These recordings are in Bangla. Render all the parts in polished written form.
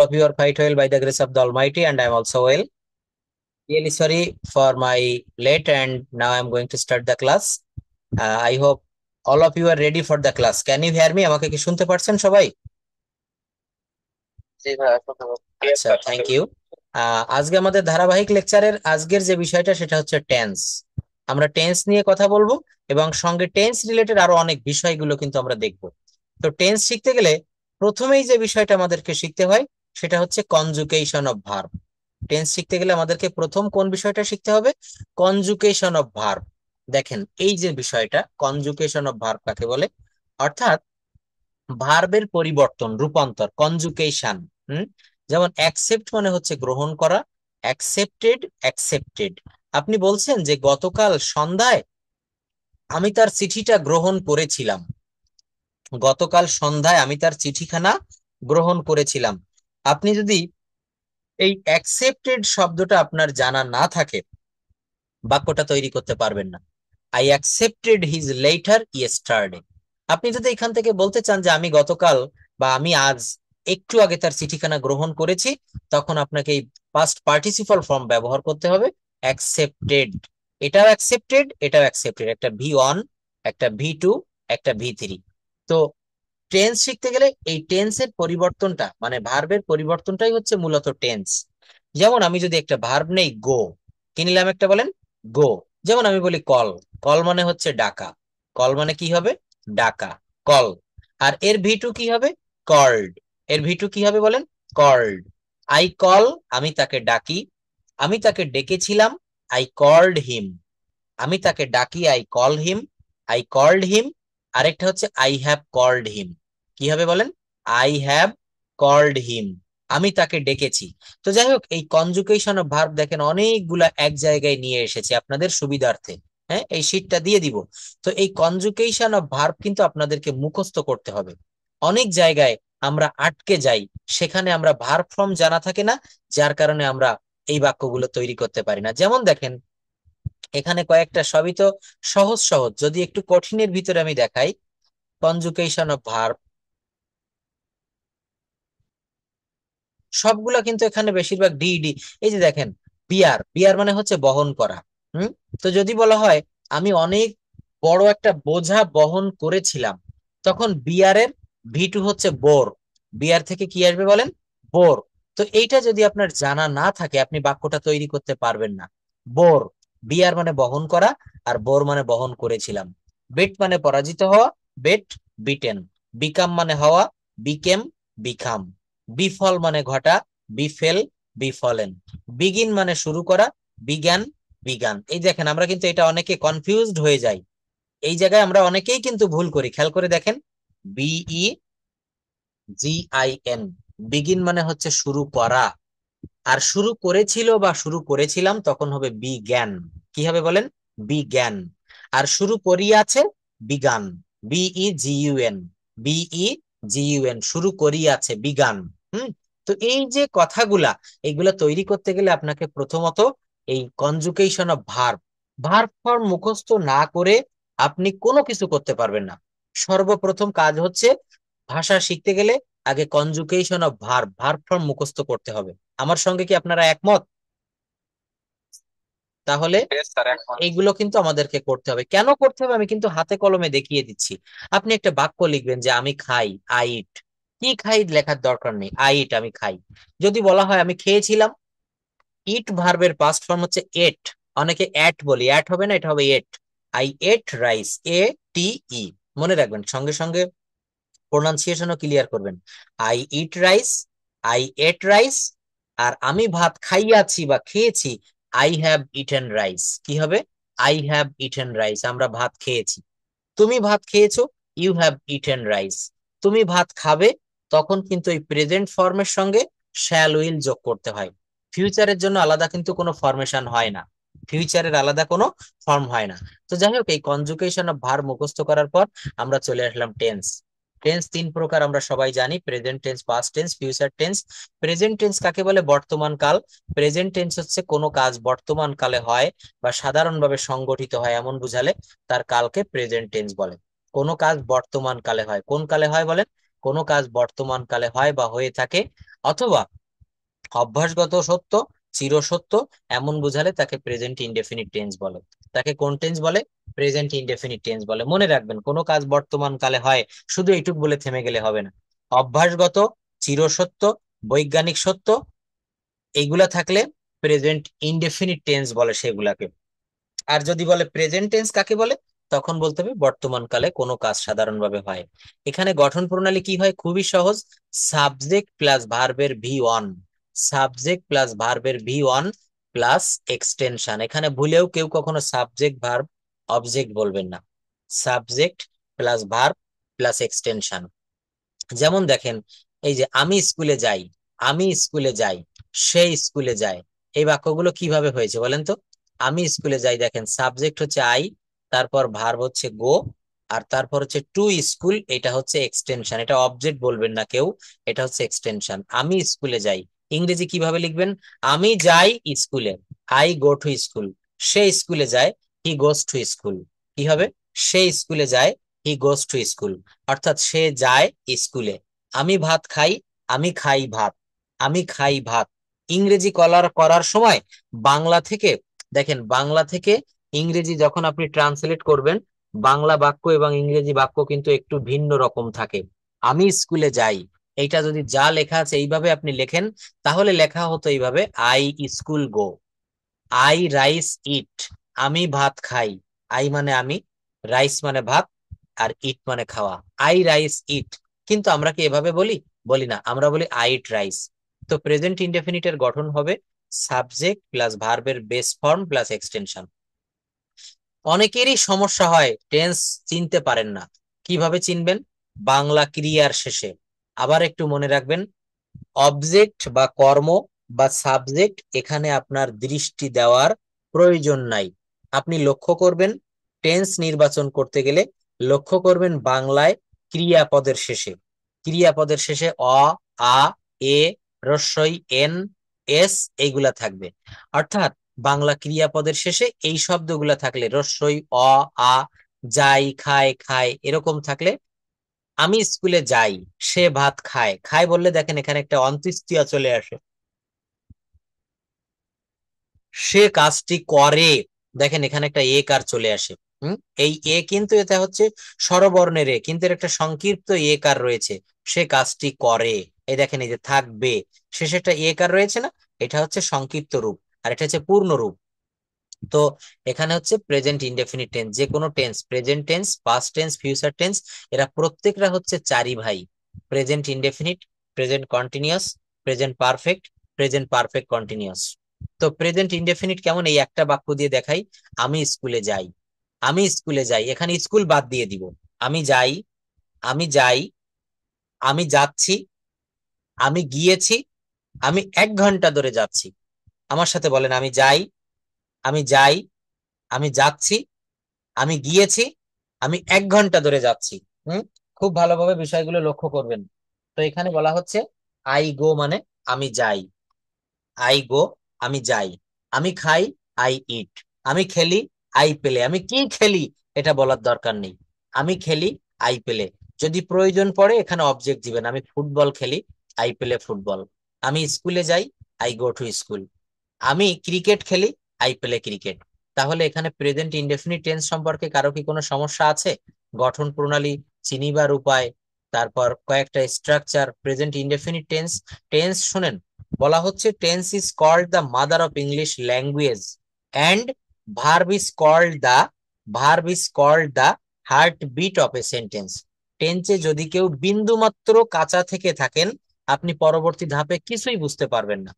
of you are quite well by the grace of the Almighty, and I'm also well. Really sorry for my late, and now I'm going to start the class. I hope all of you are ready for the class. Can you hear me? আমাকে কি শুনতে পারছেন সবাই? জি ভাইয়া শুনতে পাচ্ছি। আচ্ছা, থ্যাংক ইউ। আজকে আমাদের ধারাবাহিক লেকচারের আজকের যে বিষয়টা সেটা হচ্ছে টেন্স। আমরা টেন্স নিয়ে কথা বলবো এবং সঙ্গে টেন্স রিলেটেড আরো অনেক বিষয়গুলো কিন্তু আমরা দেখব। তো টেন্স শিখতে গেলে প্রথমেই যে বিষয়টা আমাদেরকে শিখতে হয় সেটা হচ্ছে কনজুগেশন অফ ভার্ব। টেন্স শিখতে গেলে আমাদেরকে প্রথম কোন বিষয়টা শিখতে হবে? Conjugation of verb. দেখেন, এই যে বিষয়টা কনজুগেশন অফ ভার্ব কাকে বলে, অর্থাৎ ভার্বের পরিবর্তন, রূপান্তর, কনজুগেশন। যেমন অ্যাকসেপ্ট মানে হচ্ছে গ্রহণ করা, অ্যাকসেপ্টেড, অ্যাকসেপ্টেড। আপনি বলছেন যে গতকাল সন্ধ্যায় আমি তার চিঠিটা গ্রহণ করেছিলাম। গতকাল সন্ধ্যায় আমি তার চিঠিখানা গ্রহণ করেছিলাম। আপনি যদি এই অ্যাকসেপ্টেড শব্দটা আপনার জানা না থাকে, বাক্যটা তৈরি করতে পারবেন না। I accepted his letter yesterday. আপনি যদি এখান থেকে বলতে চান যে আমি গতকাল বা আমি আজ একটু আগে তার চিঠিখানা গ্রহণ করেছি, তখন আপনাকে এই পাস্ট পার্টিসিপাল ফর্ম ব্যবহার করতে হবে, অ্যাকসেপ্টেড। এটাও অ্যাকসেপ্টেড, এটাও অ্যাকসেপ্টেড, একটা V1, একটা V2, একটা V3। তো টেন্স শিখতে গেলে এই টেন্সের পরিবর্তনটা মানে ভার্বের পরিবর্তনটাই হচ্ছে মূলত টেন্স। যেমন আমি যদি একটা ভার্ব নেই গো, কি নিলাম একটা, বলেন গো। যেমন আমি বলি কল, কল মানে হচ্ছে ডাকা, কল মানে কি হবে? ডাকা, কল। আর এর V2 কি হবে? কল্ড। এর V2 কি হবে বলেন? কল্ড। আই কল, আমি তাকে ডাকি, আমি তাকে ডেকেছিলাম, আই কল্ড হিম। আমি তাকে ডাকি, I call him, I called him. আরেকটা হচ্ছে আই হ্যাভ কল্ড হিম। কি হবে বলেন? আই হ্যাভ কল্ড হিম, আমি তাকে ডেকেছি। তো যাই হোক, এই কনজুগেশন অফ ভার্ব দেখেন অনেকগুলা এক জায়গায় নিয়ে এসেছে আপনাদের সুবিধার্থে। হ্যাঁ, এই শীটটা দিয়ে দিব। তো এই কনজুগেশন অফ ভার্ব কিন্তু আপনাদেরকে মুখস্থ করতে হবে। অনেক জায়গায় আমরা আটকে যাই, সেখানে আমরা ভার্ব ফর্ম জানা থাকে না, যার কারণে আমরা এই বাক্যগুলো তৈরি করতে পারি না। যেমন দেখেন, এখানে কয়েকটা, সবই তো সহজ সহজ, যদি একটু কঠিনের ভিতরে আমি দেখাই। কনজুগেশন অফ ভার্ব সবগুলা কিন্তু এখানে বেশিরভাগ ডি ডি। এই যে দেখেন, বিয়ার, বিয়ার মানে হচ্ছে বহন করা। হুম। তো যদি বলা হয় আমি অনেক বড় একটা বোঝা বহন করেছিলাম, তখন বিয়ারের V2 হচ্ছে বোর। বিয়ার থেকে কি আসবে বলেন? বোর। তো এইটা যদি আপনার জানা না থাকে, আপনি বাক্যটা তৈরি করতে পারবেন না। বোর, বিয়ার মানে বহন করা, আর বোর মানে বহন করেছিলাম। বেট মানে পরাজিত হওয়া, বেট, বিটেন। বিকাম মানে হওয়া, বিকেম, বিকাম। বিফল মানে ঘটা, বিফেল, বিফলেন। বিগিন মানে শুরু করা, বিজ্ঞান, বিজ্ঞান। এই দেখেন, আমরা কিন্তু এটা অনেকে কনফিউজড হয়ে যাই, এই জায়গায় আমরা অনেকেই কিন্তু ভুল করি, খেয়াল করে দেখেন। BEGIN, বিগিন মানে হচ্ছে শুরু করা। আর শুরু করেছিল বা শুরু করেছিলাম তখন হবে বিজ্ঞান। কি হবে বলেন? বিজ্ঞান। আর শুরু করিয়াছে, বিগান, BEGUN, BEGUN, শুরু করিয়াছে, বিগান। হুম। তো এই যে কথাগুলা, এইগুলা তৈরি করতে গেলে আপনাকে প্রথমত এই conjugation of verb, verb form মুখস্থ না করে আপনি কোনো কিছু করতে পারবেন না। সর্বপ্রথম কাজ হচ্ছে ভাষা শিখতে গেলে আগে conjugation of verb, verb form মুখস্থ করতে হবে। আমার সঙ্গে কি আপনারা একমত? তাহলে বেশ স্যার এখন। এইগুলো কিন্তু আমাদেরকে করতে হবে। কেন করতে হবে আমি কিন্তু হাতে কলমে দেখিয়ে দিচ্ছি। আপনি একটা বাক্য লিখবেন যে আমি খাই, আই ইট। কি খাই লেখার দরকার নেই, আই ইট, আমি খাই। যদি বলা হয় আমি খেয়েছিলাম, ইট ভার্বের পাস্ট ফর্ম হচ্ছে এট। অনেকে অ্যাট বলি, অ্যাট হবে না, এটা হবে ate. I ate rice, ATE। মনে রাখবেন, সঙ্গে সঙ্গে প্রোনাউন্সিয়েশনও ক্লিয়ার করবেন। I eat rice, I ate rice. আর আমি ভাত খাইয়াছি বা খেয়েছি, আই হ্যাভ ইটেন রাইস। কি হবে? আই হ্যাভ ইটেন রাইস, আমরা ভাত খেয়েছি। তুমি ভাত খেয়েছো, ইউ হ্যাভ ইটেন রাইস। তুমি ভাত খাবে, তখন কিন্তু এই প্রেজেন্ট ফর্মের সঙ্গে শ্যাল উইল যোগ করতে হয়। ফিউচারের জন্য আলাদা কিন্তু কোনো ফরমেশন হয় না, ফিউচারের আলাদা কোনো ফর্ম হয় না। তো যাই হোক, এই কনজুগেশন অফ ভার্ব মুখস্থ করার পর আমরা চলে আসলাম টেন্স। টেন্স তিন প্রকার আমরা সবাই জানি, present tense, past tense, future tense. Present tense কাকে বলে? বর্তমান কাল। প্রেজেন্ট টেন্স হচ্ছে কোনো কাজ বর্তমান কালে হয় বা সাধারণভাবে সংগঠিত হয় এমন বুঝালে তার কালকে প্রেজেন্ট টেন্স বলে। কোনো কাজ বর্তমান কালে হয়, কোন কালে হয় বলেন? কোনো কাজ বর্তমান কালে হয় বা হয়ে থাকে, অথবা অভ্যাসগত সত্য, চিরসত্য এমন বোঝালে তাকে প্রেজেন্ট ইনডেফিনিট টেন্স বলে। তাকে কোন টেন্স বলে? প্রেজেন্ট ইনডেফিনিট টেন্স বলে। মনে রাখবেন, কোনো কাজ বর্তমান কালে হয় শুধু এইটুক বলে থেমে গেলে হবে না। অভ্যাসগত, চিরসত্য, বৈজ্ঞানিক সত্য, এইগুলা থাকলে প্রেজেন্ট ইনডেফিনিট টেন্স বলে সেগুলাকে। আর যদি বলে প্রেজেন্ট টেন্স কাকে বলে, তখন বলতে হবে বর্তমান কালে কোনো কাজ সাধারণভাবে হয়। এখানে গঠন প্রণালী কি হয়? খুবই সহজ। সাবজেক্ট প্লাস ভার্বের V1, সাবজেক্ট প্লাস ভার্বের V1 প্লাস এক্সটেনশন। এখানে ভুলেও কেউ কখনো সাবজেক্ট ভার্ব অবজেক্ট বলবেন না। Subject plus verb plus extension. যেমন দেখেন, এই যে আমি স্কুলে যাই, আমি স্কুলে যাই, সে স্কুলে যায়, এই বাক্যগুলো কিভাবে হয়েছে বলেন তো? আমি স্কুলে যাই, দেখেন সাবজেক্ট হচ্ছে আই, তারপর ভার্ব হচ্ছে গো, আর তারপর হচ্ছে টু স্কুল, এটা হচ্ছে এক্সটেনশন। এটা অবজেক্ট বলবেন না কেউ, এটা হচ্ছে এক্সটেনশন। আমি স্কুলে যাই ইংরেজি কিভাবে লিখবেন? আমি যাই স্কুলে, আই গো টু স্কুল। সে স্কুলে যায়, হি গোস টু স্কুল। কি হবে? সে স্কুলে যায়, হি গোস টু স্কুল, অর্থাৎ সে যায় স্কুলে। আমি ভাত খাই, আমি খাই ভাত, আমি খাই ভাত। ইংরেজি করার করার সময় বাংলা থেকে, দেখেন বাংলা থেকে ইংরেজি যখন আপনি ট্রান্সলেট করবেন, বাংলা বাক্য এবং ইংরেজি বাক্য কিন্তু একটু ভিন্ন রকম থাকে। আমি স্কুলে যাই, এইটা যদি যা লেখা আছে এইভাবে আপনি লেখেন, তাহলে লেখা হতো এইভাবে, I school go. I rice eat, আমি ভাত খাই। আই মানে আমি, রাইস মানে ভাত, আর ইট মানে খাওয়া। আই রাইস ইট। কিন্তু আমরা কি এভাবে বলি? বলি না, আমরা বলি আই ইট রাইস। তো প্রেজেন্ট ইনডেফিনিটের গঠন হবে সাবজেক্ট প্লাস ভার্বের বেস ফর্ম প্লাস এক্সটেনশন। অনেকেরই সমস্যা হয়, টেন্স চিনতে পারেন না। কিভাবে চিনবেন? বাংলা ক্রিয়ার শেষে আবার একটু মনে রাখবেন, অবজেক্ট বা কর্ম বা সাবজেক্ট এখানে আপনার দৃষ্টি দেওয়ার প্রয়োজন নাই। আপনি লক্ষ্য করবেন, টেন্স নির্বাচন করতে গেলে লক্ষ্য করবেন বাংলায় ক্রিয়াপদের শেষে, ক্রিয়াপদের শেষে অ, আ, এ, রস্বই, এন, এস এইগুলা থাকবে। অর্থাৎ বাংলা ক্রিয়াপদের শেষে এই শব্দগুলা থাকলে, রস্বই, অ, আ, যাই, খায়, খায় এরকম থাকলে, আমি স্কুলে যাই, সে ভাত খায়। খায় বললে দেখেন এখানে একটা অন্ত্যেষ্টিয়া চলে আসে। সে কাজটি করে, দেখেন এখানে একটা এ কার চলে আসে। হুম, এই এ কিন্তু এটা হচ্ছে স্বরবর্ণের এ, কিন্তু এর একটা সংক্ষিপ্ত এ কার রয়েছে। সে কাজটি করে, এই দেখেন এই যে থাকবে, শেষে একটা এ কার রয়েছে না, এটা হচ্ছে সংক্ষিপ্ত রূপ, আর এটা হচ্ছে পূর্ণ রূপ। তো এখানে হচ্ছে প্রেজেন্ট ইনডেফিনিট টেন্স, যে কোনো tense, present tense, past tense, future tense, এরা প্রত্যেকটা হচ্ছে চারি ভাই। Present indefinite, present continuous, present perfect, present perfect continuous. তো প্রেজেন্ট ইনডেফিনিট কেমন? এই একটা বাক্য দিয়ে দেখাই, আমি স্কুলে যাই। আমি স্কুলে যাই, এখানে স্কুল বাদ দিয়ে দিব। আমি যাই, আমি যাই, আমি যাচ্ছি, আমি গিয়েছি, আমি 1 ঘন্টা ধরে যাচ্ছি। আমার সাথে বলেন, আমি যাই, আমি যাই, আমি যাচ্ছি, আমি গিয়েছি, আমি 1 ঘন্টা ধরে যাচ্ছি। হুম, খুব ভালোভাবে বিষয়গুলো লক্ষ্য করবেন। তো এখানে বলা হচ্ছে আই গো মানে আমি যাই, আই গো আমি যাই, আমি খাই, আই ইট, আমি খেলি, আই প্লে। আমি কি খেলি এটা বলার দরকার নেই, আমি খেলি, আই প্লে। যদি প্রয়োজন পড়ে এখানে অবজেক্ট দিবেন, আমি ফুটবল খেলি, আই প্লে ফুটবল। আমি স্কুলে যাই, আই গো টু স্কুল। আমি ক্রিকেট খেলি, আই প্লে ক্রিকেট। তাহলে এখানে প্রেজেন্ট ইনডেফিনিট টেন্স সম্পর্কে কারো কি কোনো সমস্যা আছে? গঠন প্রণালী, চিনিবার উপায়, তারপর কয়েকটা structure. Present indefinite tense, tense শুনেন, বলা হচ্ছে tense is called the mother of English language and verb is called the heart beat of a sentence. টেন্সে যদি কেউ বিন্দু মাত্র কাঁচা থেকে থাকেন, আপনি পরবর্তী ধাপে কিছুই বুঝতে পারবেন না।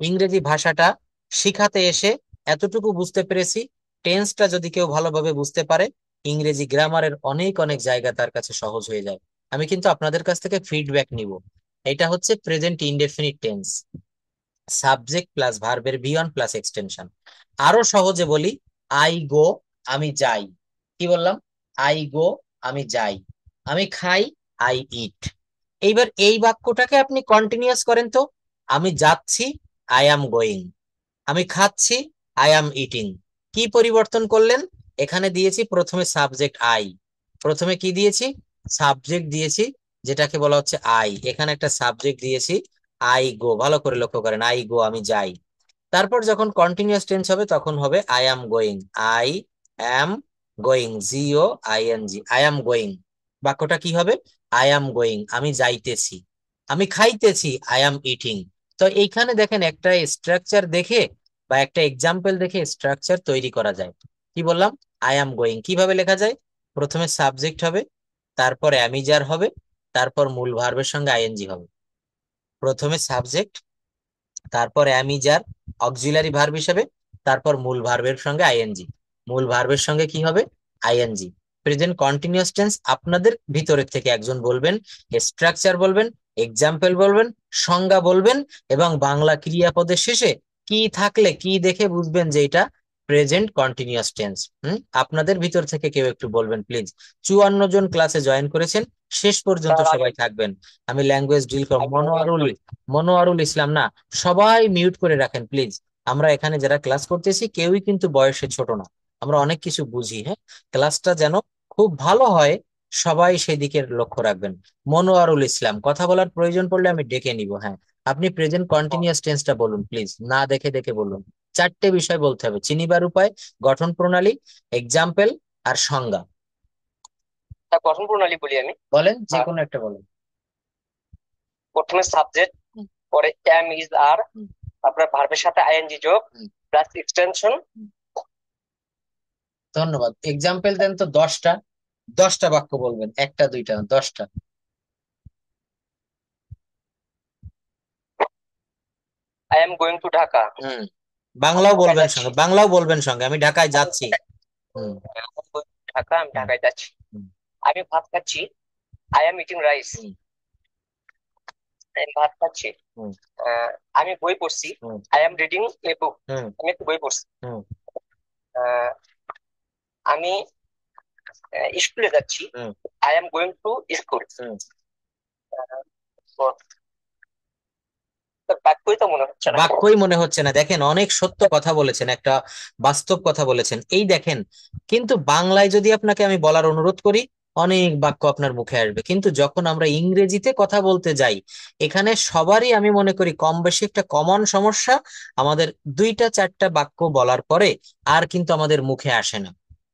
ইংরেজি ভাষাটা শিখাতে এসে এতটুকু বুঝতে পেরেছি, টেন্সটা যদি কেউ ভালোভাবে বুঝতে পারে, ইংরেজি গ্রামারের অনেক অনেক জায়গা তার কাছে সহজ হয়ে যায়। আমি কিন্তু আপনাদের কাছ থেকে ফিডব্যাক নিব। এটা হচ্ছে present indefinite tense, subject plus ভার্বের V1 প্লাস এক্সটেনশন। আরো সহজে বলি, আই গো আমি যাই। কি বললাম? আই গো আমি যাই, আমি খাই, আই ইট। এইবার এই বাক্যটাকে আপনি কন্টিনিউয়াস করেন তো, আমি যাচ্ছি, আই অ্যাম গোয়িং, আমি খাচ্ছি, আই অ্যাম ইটিং। কি পরিবর্তন করলেন? এখানে দিয়েছি প্রথমে সাবজেক্ট আই, প্রথমে কি দিয়েছি? সাবজেক্ট দিয়েছি, যেটাকে বলা হচ্ছে আই। এখানে একটা সাবজেক্ট দিয়েছি, আই গো, ভালো করে লক্ষ্য করেন, আই গো আমি যাই। তারপর যখন কন্টিনিউয়াস টেন্স হবে তখন হবে I am going, I am going, G O I N G, I am going. বাক্যটা কি হবে? আই অ্যাম গোয়িং, আমি যাইতেছি। আমি খাইতেছি, আই অ্যাম ইটিং। তো এইখানে দেখেন একটা স্ট্রাকচার দেখে বা একটা এক্সাম্পল দেখে স্ট্রাকচার তৈরি করা যায়। কি বললাম? আই অ্যাম গোয়িং কিভাবে লেখা যায়? প্রথমে সাবজেক্ট হবে, তারপর অ্যামিজার হবে, তারপর মূল ভার্বের সঙ্গে আইএনজি হবে। প্রথমে সাবজেক্ট, তারপর অ্যামিজার অক্সিলারি ভার্ব হিসেবে, তারপর মূল ভার্বের সঙ্গে আইএনজি। মূল ভার্বের সঙ্গে কি হবে? আইএনজি। প্রেজেন্ট কন্টিনিউয়াস টেন্স আপনাদের ভিতরের থেকে একজন বলবেন, স্ট্রাকচার বলবেন, এক্সাম্পল বলবেন, সংজ্ঞা বলবেন, এবং বাংলা ক্রিয়াপদের শেষে কি থাকলে কি দেখে বুঝবেন যে এটা প্রেজেন্ট কন্টিনিউয়াস টেন্স। আপনাদের ভিতর থেকে কেউ একটু বলবেন প্লিজ। 54 জন ক্লাসে জয়েন করেছেন, শেষ পর্যন্ত স্যার সবাই থাকবেন। আমি ল্যাঙ্গুয়েজ ডিল করব। মনোয়ারুল ইসলাম না, সবাই মিউট করে রাখেন প্লিজ। আমরা এখানে যারা ক্লাস করতেছি কেউই কিন্তু বয়সে ছোট না, আমরা অনেক কিছু বুঝি। হ্যাঁ, ক্লাসটা যেন খুব ভালো হয়, সবাই সেদিকে লক্ষ্য রাখবেন। মনোয়ারুল ইসলাম, কথা বলার প্রয়োজন পড়লে আমি ডেকে নিব। হ্যাঁ, আপনি প্রেজেন্ট কন্টিনিউয়াস টেন্সটা বলুন প্লিজ, না দেখে দেখে বলুন। 4টে বিষয় বলতে হবে: চিনিবার উপায়, গঠন প্রণালী, এক্সাম্পল, আর সংজ্ঞা। গঠন প্রণালী বলি আমি। বলেন, যে কোনো একটা বলেন। প্রথমে সাবজেক্ট, হুম, পরে এম ইজ আর, হুম, আপনার ভার্বের সাথে আইএনজি যোগ হুম, প্লাস এক্সটেনশন। হুম। ধন্যবাদ। এক্সাম্পল দেন তো 10টা। 10টা বাক্য বলবেন, একটা দুইটা না, 10টা। I am going to Dhaka. হুম, আমি বাংলাও ঢাকায় বলবেন যাচ্ছি। সঙ্গে, বাংলাও বলবেন সঙ্গে, আমি ঢাকায় আমি যাচ্ছি। হুম, ঢাকা, আমি হুম, ঢাকায় যাচ্ছি। হুম, আমি ভাত খাচ্ছি। I am eating rice. হুম, আমি ভাত খাচ্ছি। হুম, আহ, আমি বই পড়ছি। হুম, I am reading a book. হুম, আমি একটু বই পড়ছি। হুম, আহ, আমি স্কুলে যাচ্ছি। হুম, I am going to school. হুম। বাক্যই তো মনে হচ্ছে না। বাক্যই মনে হচ্ছে না? দেখেন, অনেক সত্য কথা বলেছেন, একটা বাস্তব কথা বলেছেন। এই দেখেন, কিন্তু বাংলায় যদি আপনাকে আমি বলার অনুরোধ করি, অনেক বাক্য আপনার মুখে আসবে, কিন্তু যখন আমরা ইংরেজিতে কথা বলতে যাই, এখানে সবারই আমি মনে করি কম বেশি একটা কমন সমস্যা। আমাদের 2টা 4টা বাক্য বলার পরে আর কিন্তু আমাদের মুখে আসে না,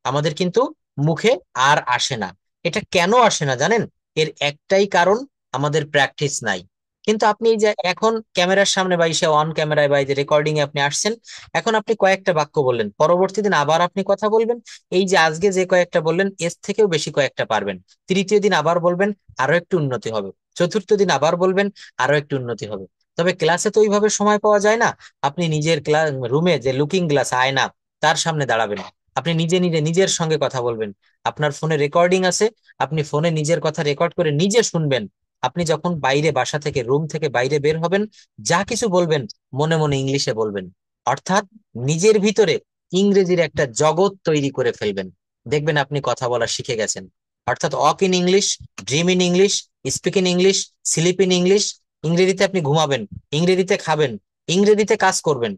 আমাদের কিন্তু মুখে আর আসে না। এটা কেন আসে না জানেন? এর একটাই কারণ, আমাদের প্র্যাকটিস নাই। কিন্তু আপনি এই যে এখন ক্যামেরার সামনে বা ইসে অন ক্যামেরায় বা এই যে রেকর্ডিং এ আপনি আসছেন, এখন আপনি কয়েকটা বাক্য বললেন, পরবর্তী দিন আবার আপনি কথা বলবেন, এই যে আজকে যে কয়েকটা বললেন এর থেকেও বেশি কয়েকটা পারবেন। তৃতীয় দিন আবার বলবেন, আরো একটু উন্নতি হবে। চতুর্থ দিন আবার বলবেন, আরো একটু উন্নতি হবে। তবে ক্লাসে তো ওইভাবে সময় পাওয়া যায় না। আপনি নিজের ক্লাস রুমে যে লুকিং গ্লাস আয়না, তার সামনে দাঁড়াবেন, আপনি নিজে নিজে নিজের সঙ্গে কথা বলবেন। আপনার ফোনে রেকর্ডিং আছে, আপনি ফোনে নিজের কথা রেকর্ড করে নিজে শুনবেন। আপনি যখন বাইরে বাসা থেকে রুম থেকে বাইরে বের হবেন, যা কিছু বলবেন মনে মনে ইংলিশে বলবেন। অর্থাৎ নিজের ভিতরে ইংরেজির একটা জগৎ তৈরি করে ফেলবেন। দেখবেন আপনি কথা বলা শিখে গেছেন। অর্থাৎ walk in English, dream in English, speak in English, slip in English. ইংরেজিতে আপনি ঘুমাবেন, ইংরেজিতে খাবেন, ইংরেজিতে কাজ করবেন।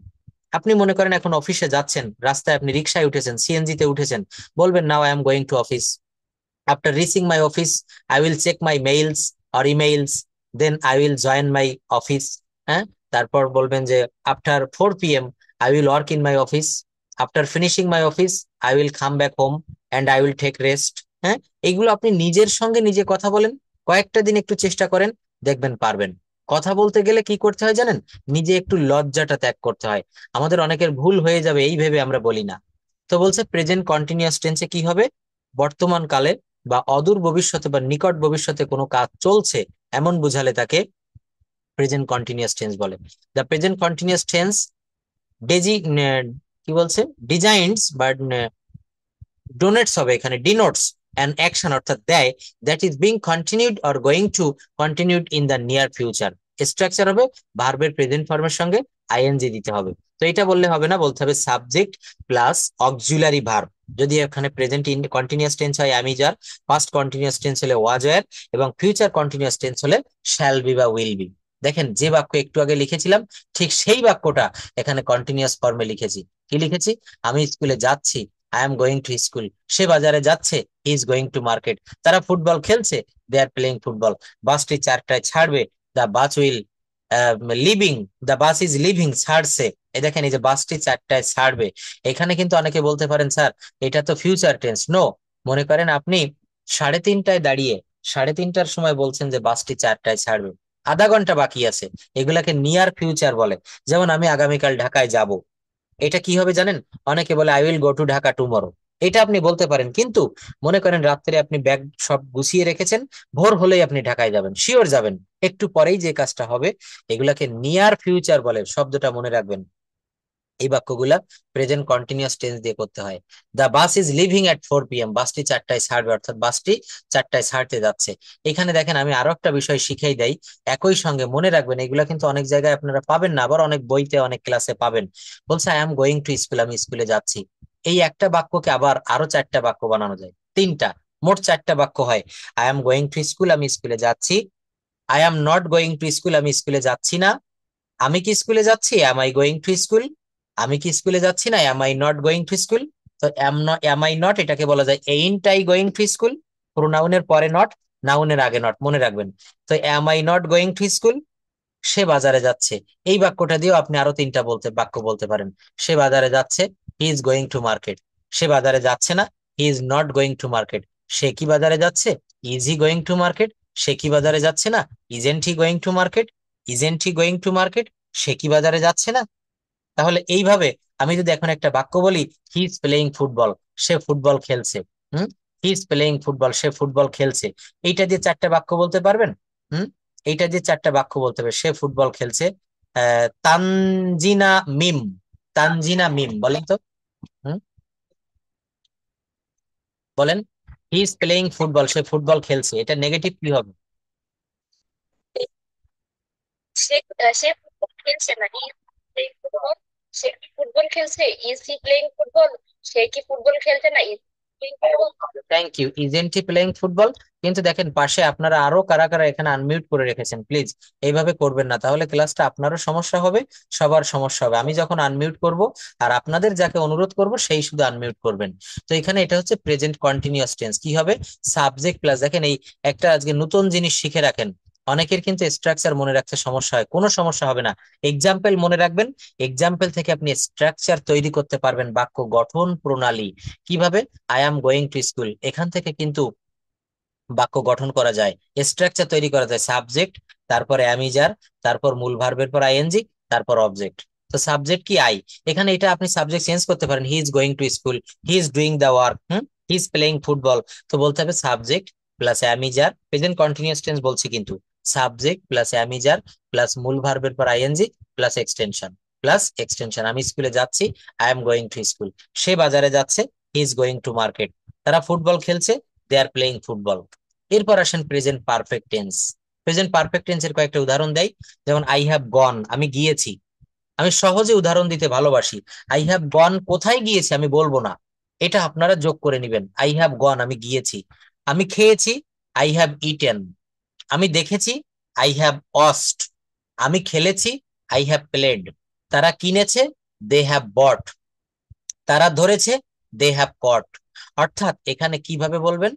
আপনি মনে করেন এখন অফিসে যাচ্ছেন, রাস্তায় আপনি রিক্সায় উঠেছেন, সিএনজি তে উঠেছেন, বলবেন now I am going to office. After reaching my office, I will check my mails or emails. Then I will join my office. হ্যাঁ, তারপর বলবেন যে after 4 p.m. I will work in my office. After finishing my office, I will come back home and I will take rest. হ্যাঁ, এগুলো আপনি নিজের সঙ্গে নিজে কথা বলেন, কয়েকটা দিন একটু চেষ্টা করেন, দেখবেন পারবেন। কথা বলতে গেলে কি করতে হয় জানেন? নিজে একটু লজ্জাটা ত্যাগ করতে হয়। আমাদের অনেকের ভুল হয়ে যাবে এই ভেবে আমরা বলি না। তো বলছে প্রেজেন্ট কন্টিনিউয়াস টেন্সে কি হবে? বর্তমান কালে বা অদূর ভবিষ্যতে বা নিকট ভবিষ্যতে কোনো কাজ চলছে এমন বুঝালে তাকে প্রেজেন্ট কন্টিনিউয়াস টেন্স বলে। The present continuous tense daisy কি বলছে, ডিজাইনস বা ডোনেটস হবে এখানে, ডিনোটস অ্যান অ্যাকশন, অর্থাৎ দেয়, that is being continued or going to continued in the near future. Structure হবে ভার্বের প্রেজেন্ট ফর্মের সঙ্গে আইএনজি দিতে হবে। তো এটা বললে হবে না, বলতে হবে সাবজেক্ট প্লাস অক্সিলারি ভার্ব। যদি এখানে প্রেজেন্ট কন্টিনিউয়াস টেন্স হয় আমি যার, পাস্ট কন্টিনিউয়াস টেন্স হলে ওয়াজ ওয়্যার, এবং ফিউচার কন্টিনিউয়াস টেন্স হলে শ্যাল বি বা উইল বি। দেখেন, যে বাক্য একটু আগে লিখেছিলাম ঠিক সেই বাক্যটা এখানে কন্টিনিউয়াস ফর্মে লিখেছি। কি লিখেছি? আমি স্কুলে যাচ্ছি, I am going to school. সে বাজারে যাচ্ছে, he is going to market. তারা ফুটবল খেলছে, দে আর প্লেইং ফুটবল। বাসটি 4টায় ছাড়বে, the bus will leaving, the bus is leaving, ছাড়ছে। এই দেখেন এই যে বাসটি 4টায় ছাড়বে, এখানে কিন্তু অনেকে বলতে পারেন স্যার এটা তো ফিউচার টেন্স। নো, মনে করেন আপনি 3:30টায় দাঁড়িয়ে 3:30টার সময় বলছেন যে বাসটি 4টায় ছাড়বে, আধা ঘন্টা বাকি আছে, এগুলাকে নিয়ার ফিউচার বলে। যেমন আমি আগামীকাল ঢাকায় যাব, এটা কি হবে জানেন? অনেকে বলে I will go to Dhaka tomorrow, এটা আপনি বলতে পারেন, কিন্তু মনে করেন রাত্রে আপনি ব্যাগ সব গুছিয়ে রেখেছেন, ভোর হলেই আপনি ঢাকায় যাবেন, শিওর যাবেন, একটু পরেই যে কাজটা হবে, এগুলাকে নিয়ার ফিউচার বলে, শব্দটা মনে রাখবেন। এই বাক্যগুলা প্রেজেন্ট কন্টিনিউয়াস টেন্স দিয়ে করতে হয়। দা বাস ইজ লিভিং এট 4 p.m., বাসটি 4টায় ছাড়বে, অর্থাৎ বাসটি 4টায় ছাড়তে যাচ্ছে। এখানে দেখেন আমি আরো একটা বিষয় শিখিয়ে দেই, একই সঙ্গে মনে রাখবেন, এগুলা কিন্তু অনেক জায়গায় আপনারা পাবেন না, আবার অনেক বইতে অনেক ক্লাসে পাবেন। বলছে I am going to school, আমি স্কুলে যাচ্ছি। এই একটা বাক্যকে আবার আরো 4টা বাক্য বানানো যায়, 3টা, মোট 4টা বাক্য হয়। I am going to school, আমি স্কুলে যাচ্ছি। I am not going to school, আমি স্কুলে যাচ্ছি না। আমি কি স্কুলে যাচ্ছি, am I going to school. আমি কি স্কুলে যাচ্ছি না, am I not going to school. তো এম আই নট এটাকে বলা যায় ain't I going to school, প্রোনাউনের পরে নট, নাউনের আগে নট, মনে রাখবেন। তো am I not going to school, সে বাজারে যাচ্ছে। এই বাক্যটা দিয়েও আপনি আরো 3টা বাক্য বলতে পারেন। সে বাজারে যাচ্ছে, he is going to market. সে বাজারে যাচ্ছে না, he is not going to market. সে কি বাজারে যাচ্ছে, is he going to market. সে কি বাজারে যাচ্ছে না, isn't he going to market. Isn't he going to market, সে কি বাজারে যাচ্ছে না। তাহলে এইভাবে আমি যদি এখন একটা বাক্য বলি, হি ইজ প্লেইং ফুটবল, সে ফুটবল খেলছে। হুম, হি ইজ প্লেইং ফুটবল, সে ফুটবল খেলছে। এইটা দিয়ে 4টা বাক্য বলতে পারবেন। হুম, এইটা দিয়ে 4টা বাক্য বলতে হবে, সে ফুটবল খেলছে। তানজিনা মিম, তানজিনা মিম বলেন তো। হুম, বলেন, হি ইজ প্লেইং ফুটবল, সে ফুটবল খেলছে, এটা নেগেটিভ কি হবে? সে সে ফুটবল খেলছে না, হি প্লেইং ফুটবল। সে কি ফুটবল খেলছে, ইজ হি প্লেইং ফুটবল। সে কি ফুটবল খেলছে না, is playing football. Thank you, isn't he playing football. কিন্তু দেখেন পাশে আপনারা আরো কারা কারা এখানে আনমিউট করে রেখেছেন, প্লিজ এইভাবে করবেন না, তাহলে ক্লাসটা আপনারও সমস্যা হবে, সবার সমস্যা হবে। আমি যখন আনমিউট করব আর আপনাদের যাকে অনুরোধ করব সেই শুধু আনমিউট করবেন। তো এখানে এটা হচ্ছে প্রেজেন্ট কন্টিনিউয়াস টেন্স, কি হবে, সাবজেক্ট প্লাস, দেখেন এই একটা আজকে নতুন জিনিস শিখে রাখেন। অনেকের কিন্তু স্ট্রাকচার মনে রাখতে সমস্যা হয়, কোনো সমস্যা হবে না, এক্সাম্পল মনে রাখবেন। এক্সাম্পল থেকে আপনি স্ট্রাকচার তৈরি করতে পারবেন, বাক্য গঠন প্রণালী। কিভাবে? I am going to school, এখান থেকে কিন্তু বাক্য গঠন করা যায়, স্ট্রাকচার তৈরি করা যায়। সাবজেক্ট, তারপরে অ্যামিজার, তারপর মূল ভার্বের পর আইএনজি, তারপর অবজেক্ট। তো সাবজেক্ট কি, আই। এখানে এটা আপনি সাবজেক্ট চেঞ্জ করতে পারেন, he is going to school, he is doing the work, he is playing football. তো বলতে হবে subject plus am is are, present continuous tense বলছি কিন্তু, সাবজেক্ট প্লাস অ্যামিজার প্লাস মূল ভার্বের পর ING plus extension, plus extension. আমি স্কুলে যাচ্ছি, I am going to school. সে বাজারে যাচ্ছে, he is going to market. তারা ফুটবল খেলছে, দে আর প্লেইং ফুটবল। এরপর আসেন present perfect tense. Present perfect টেন্সের কয়েকটা উদাহরণ দেই, যেমন আই হ্যাভ গন, আমি গিয়েছি। আমি সহজে উদাহরণ দিতে ভালোবাসি। আই হ্যাভ গন, কোথায় গিয়েছি আমি বলবো না, এটা আপনারা যোগ করে নিবেন। আই হ্যাভ গন, আমি গিয়েছি। আমি খেয়েছি, আই হ্যাভ ইটেন। আমি দেখেছি, আই হ্যাভ ওয়াচড। আমি খেলেছি, আই হ্যাভ প্লেড। তারা কিনেছে, দে হ্যাভ বট। তারা ধরেছে, দে হ্যাভ কট। অর্থাৎ এখানে কিভাবে বলবেন,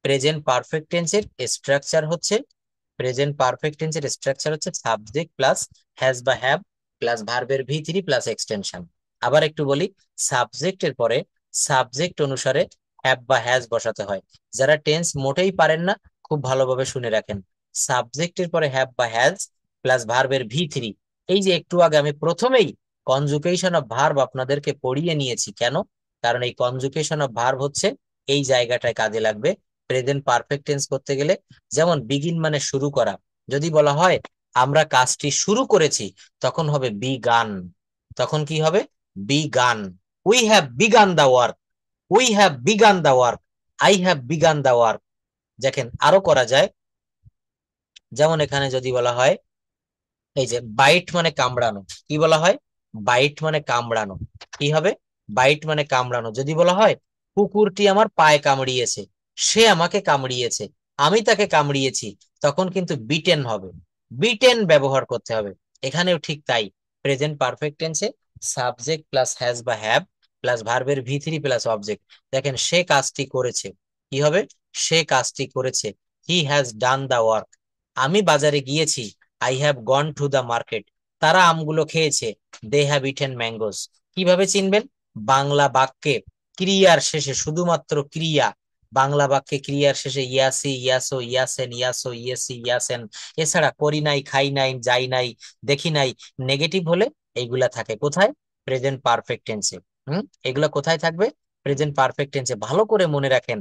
প্রেজেন্ট পারফেক্ট টেন্সের স্ট্রাকচার হচ্ছে, প্রেজেন্ট পারফেক্ট টেন্সের স্ট্রাকচার হচ্ছে সাবজেক্ট প্লাস হ্যাজ বা হ্যাভ প্লাস ভার্বের ভি3 প্লাস এক্সটেনশন। আবার একটু বলি, সাবজেক্টের পরে সাবজেক্ট অনুসারে হ্যাভ বা হ্যাজ বসাতে হয়। যারা টেন্স মোটেই পারেন না, খুব ভালোভাবে শুনে রাখেন, সাবজেক্টের পরে হ্যাভ বা হ্যাজ প্লাস ভার্বের ভি3। এই যে একটু আগে আমি প্রথমেই কনজুগেশন অফ ভার্ব আপনাদেরকে পড়িয়ে নিয়েছি, কেন? কারণ এই কনজুগেশন অফ ভার্ব হচ্ছে এই জায়গাটায় কাজে লাগবে প্রেজেন্ট পারফেক্ট টেন্স করতে গেলে। যেমন বিগিন মানে শুরু করা, যদি বলা হয় আমরা কাজটি শুরু করেছি, তখন হবে বি গান। তখন কি হবে, began. We have began the work, we have began the work, I have began the work. দেখেন আরো করা যায়, যেমন এখানে যদি বলা হয় এই যে বাইট মানে কামড়ানো, কি বলা হয়, বাইট মানে কামড়ানো, কি হবে, বাইট মানে কামড়ানো। যদি বলা হয় কুকুরটি আমার পায়ে কামড়িয়েছে, সে আমাকে কামড়িয়েছে, আমি তাকে কামড়িয়েছি, তখন কিন্তু বিটেন হবে, বিটেন ব্যবহার করতে হবে। এখানেও ঠিক তাই, প্রেজেন্ট পারফেক্ট টেন্সে সাবজেক্ট প্লাস হ্যাজ বা হ্যাভ প্লাস ভার্বের ভি3 প্লাস অবজেক্ট। দেখেন সে কাজটি করেছে, কি হবে, সে কাজটি করেছে, he has done the work. আমি বাজারে গিয়েছি, I have gone to the market, তারা আমগুলো খেয়েছে। They have eaten mangoes. কিভাবে চিনবেন? বাংলা বাক্যে ক্রিয়ার শেষে, শুধুমাত্র ক্রিয়া, বাংলা বাক্যে ক্রিয়ার শেষে ইয়াসি, ইয়াসো, ইয়াসেন, ইয়াসো, ইয়েসি, ইয়াসেন, এছাড়া করি নাই, খাই নাই, যাই নাই, দেখি নাই, নেগেটিভ হলে এইগুলা থাকে কোথায়? প্রেজেন্ট পারফেক্ট টেন্সে। এগুলা কোথায় থাকবে? প্রেজেন্ট পারফেক্ট টেন্সে। ভালো করে মনে রাখেন,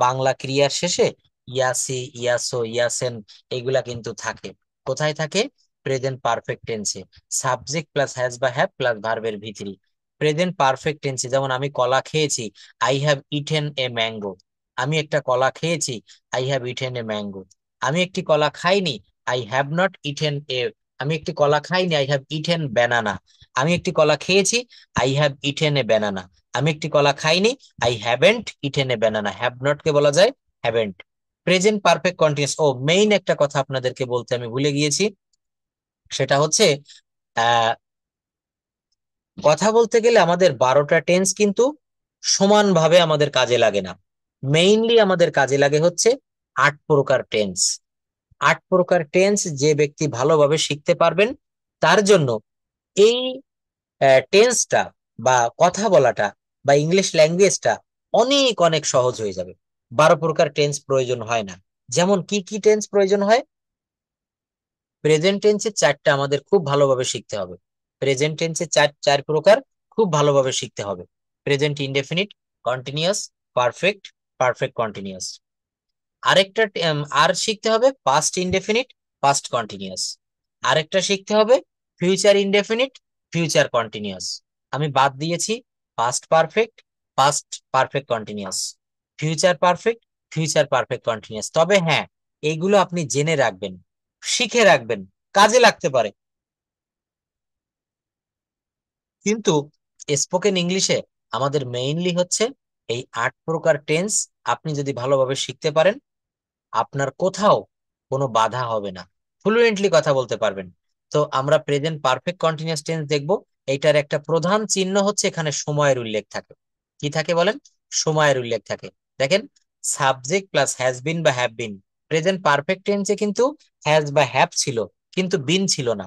বাংলা ক্রিয়ার শেষে ইয়াসি, ইয়াসো, ইয়াসেন এগুলা কিন্তু থাকে। কোথায় থাকে? প্রেজেন্ট পারফেক্ট টেন্সে। সাবজেক্ট প্লাস হ্যাজ বা হ্যাভ প্লাস ভার্বের ভিতরি। প্রেজেন্ট পারফেক্ট টেন্সে যেমন আমি কলা খেয়েছি, I have eaten a mango. আমি একটা কলা খেয়েছি, I have eaten a mango. আমি একটি কলা খাইনি, I have not eaten a, আমি একটি কলা খাইনি, আই হ্যাভ ইটেন ব্যানানা। আমি একটি কলা খেয়েছি, I have eaten a banana. আমি একটি কলা খাইনি, I haven't eaten a banana. Have not কে বলা যায় হ্যাভেন্ট। Present perfect continuous. ও মেইন একটা কথা আপনাদেরকে বলতে আমি ভুলে গিয়েছি, সেটা হচ্ছে আহ কথা বলতে গেলে আমাদের 12টা টেন্স কিন্তু সমানভাবে আমাদের কাজে লাগে না। মেইনলি আমাদের কাজে লাগে হচ্ছে 8 প্রকার টেন্স। 8 প্রকার টেন্স যে ব্যক্তি ভালোভাবে শিখতে পারবেন, তার জন্য এই টেন্সটা বা কথা বলাটা বা ইংলিশ ল্যাঙ্গুয়েজটা অনেক অনেক সহজ হয়ে যাবে। 12 প্রকার টেন্স প্রয়োজন হয় না। যেমন কি কি টেন্স প্রয়োজন হয়? প্রেজেন্ট টেন্সের 4টা আমাদের খুব ভালোভাবে শিখতে হবে। প্রেজেন্ট টেন্সের চার প্রকার খুব ভালোভাবে শিখতে হবে। Present indefinite, continuous, perfect, perfect continuous. আরেকটা আর শিখতে হবে পাস্ট ইনডেফিনিট, পাস্ট কন্টিনিউয়াস। আরেকটা শিখতে হবে ফিউচার ইনডেফিনিট, ফিউচার কন্টিনিউয়াস। আমি বাদ দিয়েছি past perfect, past perfect continuous, future perfect, future perfect continuous. তবে হ্যাঁ, এইগুলো আপনি জেনে রাখবেন, শিখে রাখবেন, কাজে লাগতে পারে। কিন্তু স্পোকেন ইংলিশে আমাদের মেইনলি হচ্ছে এই 8 প্রকার টেন্স। আপনি যদি ভালোভাবে শিখতে পারেন, আপনার কোথাও কোনো বাধা হবে না, ফ্লুয়েন্টলি কথা বলতে পারবেন। তো আমরা প্রেজেন্ট পারফেক্ট কন্টিনিউয়াস টেন্স দেখব। এইটার একটা প্রধান চিহ্ন হচ্ছে এখানে সময়ের উল্লেখ থাকে। কি থাকে বলেন? সময়ের উল্লেখ থাকে। দেখেন, সাবজেক্ট প্লাস হ্যাজ বিন বা হ্যাভ বিন। প্রেজেন্ট পারফেক্ট টেন্সে কিন্তু হ্যাজ বা হ্যাভ ছিল, কিন্তু বিন ছিল না।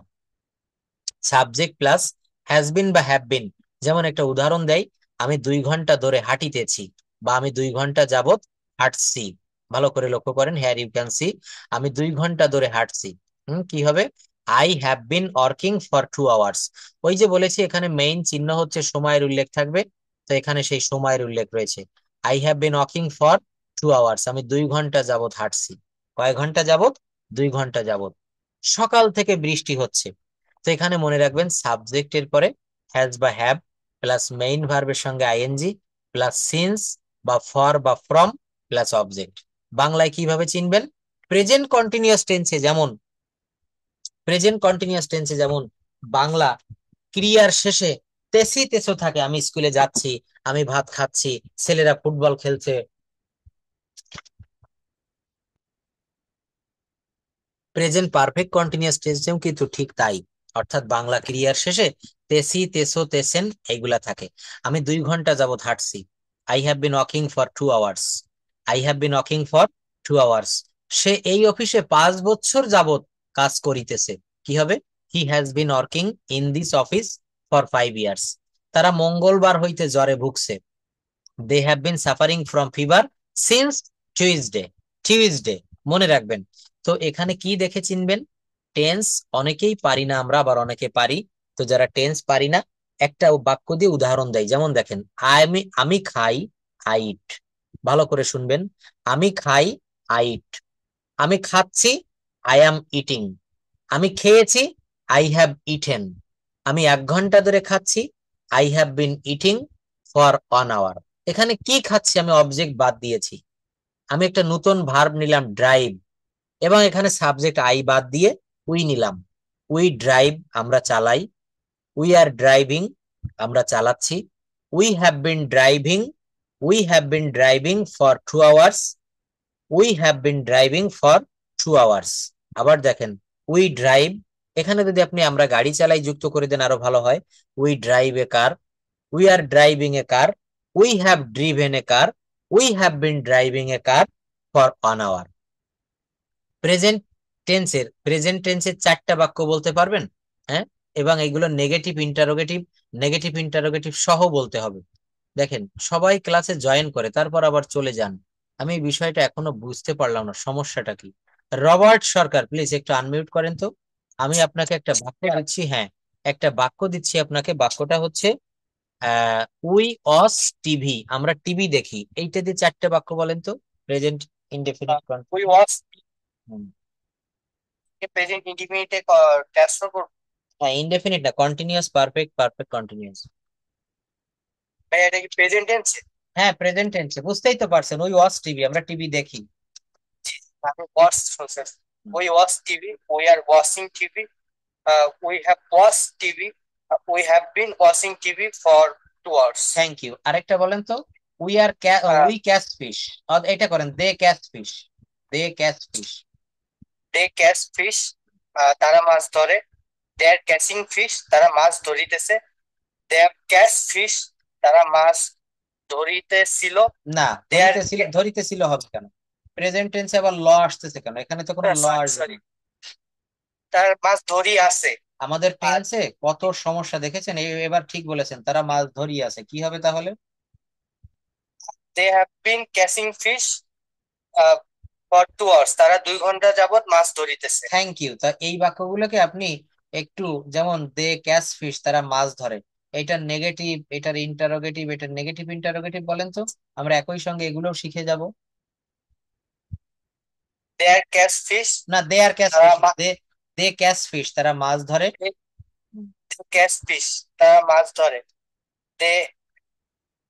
সাবজেক্ট প্লাস হ্যাজ বিন বা হ্যাভ বিন। যেমন একটা উদাহরণ দেই, আমি 2 ঘন্টা ধরে হাঁটিতেছি, বা আমি 2 ঘন্টা যাবত হাঁটছি। ভালো করে লক্ষ্য করেন, হেয়ার ইউ ক্যান সি, আমি 2 ঘন্টা ধরে হাঁটছি। কি হবে? I have been working for 2 hours. ওই যে বলেছি এখানে মেইন চিহ্ন হচ্ছে সময়ের উল্লেখ থাকবে, তো এখানে সেই সময়ের উল্লেখ রয়েছে। I have been working for 2 hours, আমি 2 ঘন্টা যাবত হাঁটছি। কয় ঘন্টা যাবত? 2 ঘন্টা যাবত। সকাল থেকে বৃষ্টি হচ্ছে। তো এখানে মনে রাখবেন, সাবজেক্টের পরে হ্যাজ বা হ্যাভ প্লাস মেইন ভার্বের সঙ্গে আইএনজি প্লাস সিন্স বা ফর বা ফ্রম প্লাস অবজেক্ট। বাংলায় কিভাবে চিনবেন? প্রেজেন্ট কন্টিনিউয়াস টেন্সে যেমন, প্রেজেন্ট কন্টিনিউয়াস টেন্সে যেমন বাংলা ক্রিয়ার শেষে তেসি তেসো থাকে, আমি স্কুলে যাচ্ছি, আমি ভাত খাচ্ছি, ছেলেরা ফুটবল খেলছে। প্রেজেন্ট পারফেক্ট কন্টিনিউয়াস টেন্সেও কিন্তু ঠিক তাই, অর্থাৎ বাংলা ক্রিয়ার শেষে তেসি, তেসো, তেসেন এইগুলা থাকে। আমি 2 ঘন্টা যাবত হাঁটছি, I have been walking for 2 hours. I have been walking for 2 hours. সে এই অফিসে 5 বছর যাবত কাজ করিতেছে। কি হবে? He has been working in this office for 5 years. তারা মঙ্গলবার হইতে জ্বরে ভুগছে। They have been suffering from fever since Tuesday. Tuesday মনে রাখবেন। তো এখানে কি দেখে চিনবেন? টেন্স অনেকেই পারি না আমরা, আবার অনেকে পারি। তো যারা টেন্স পারি না, একটা বাক্য দিয়ে উদাহরণ দেয়। যেমন দেখেন, আমি আমি খাই, আই ইট। ভালো করে শুনবেন, আমি খাই, আই ইট। আমি খাচ্ছি, আই অ্যাম ইটিং। আমি খেয়েছি, আই হ্যাভ ইটেন। আমি 1 ঘন্টা ধরে খাচ্ছি, I have been eating for 1 hour. এখানে কি খাচ্ছি আমি অবজেক্ট বাদ দিয়েছি, আমি একটা নতুন ভার্ব নিলাম ড্রাইভ, এবং এখানে সাবজেক্ট আই বাদ দিয়ে উই নিলাম। উই ড্রাইভ, আমরা চালাই। উই আর ড্রাইভিং, আমরা চালাচ্ছি। We have been driving, we have been driving for 2 hours. We have been driving for 2 hours. আবার দেখেন, উই ড্রাইভ, এখানে যদি আপনি আমরা গাড়ি চালাই যুক্ত করে দেন আরো ভালো হয়। We drive a car, we are driving a car, we have driven a car, we have been driving a car for 1 hour. Present টেন্সের প্রেজেন্ট টেন্সের 4টা বাক্য বলতে পারবেন? হ্যাঁ, এবং এগুলো নেগেটিভ ইন্টারোগেটিভ সহ বলতে হবে। দেখেন সবাই ক্লাসে জয়েন করে তারপর আবার চলে যান, আমি এই বিষয়টা এখনো বুঝতে পারলাম না সমস্যাটা কি। রবার্ট সরকার প্লিজ একটু আনমিউট করেন তো। আমি আপনাকে একটা বাক্য দিচ্ছি, হ্যাঁ একটা বাক্য দিচ্ছি আপনাকে, বাক্যটা হচ্ছে উই অস টিভি, আমরা টিভি দেখি, এইটা দিয়ে 4টে বাক্য বলেন তো, present indefinite. We watch present ইনডিফিনিটে ট্রান্সফার করব। হ্যাঁ ইনডেফিনিট না, কন্টিনিউয়াস পারফেক্ট, পারফেক্ট কন্টিনিউয়াস। ভাই এটা কি প্রেজেন্ট টেন্সে? হ্যাঁ প্রেজেন্ট টেন্সে, বুঝতেই তো পারছেন, উই ওয়াচ টিভি, আমরা টিভি দেখি। আমি ওয়াচ শুনছেন। We watch TV, we are watching TV, we have watch TV, we have been watching TV for 2 hours। Thank you, আরেকটা বলেন তো, we are we catch fish, এটা করেন they catch fish, they catch fish. They catch fish, তারা মাছ ধরে। দে আর ক্যাচিং ফিশ, তারা মাছ ধরিতেছে। দে হ্যাভ ক্যাচ ফিশ, তারা মাছ ধরিতেছিল। না দে আর ধরিতেছিল হবে কেন? প্রেজেন্ট টেন্সে আবার ল আসতেছে কেন? এখানে তো কোনো ল আসবে সরি, না। তার মাছ ধরি আছে। আমাদের আর টেন্সে কত সমস্যা দেখেছেন, এবার ঠিক বলেছেন, তারা মাছ ধরিয়ে আছে, কি হবে তাহলে? They have been catching fish for 2 hours, তারা 2 ঘন্টা যাবত মাছ ধরিতেছে। Thank you. তা এই বাক্যগুলোকে আপনি একটু, যেমন দে ক্যাচ ফিশ, তারা মাছ ধরে, এটার নেগেটিভ, এটার ইন্টারোগেটিভ, এটার নেগেটিভ ইন্টারোগেটিভ বলেন তো, আমরা একই সঙ্গে এগুলোও শিখে যাব। দে আর ক্যাচ ফিশ, না দে আর ক্যাচ তারা fish, they they catch fish, তারা মাছ ধরে। ক্যাচ ফিশ, তারা মাছ ধরে। They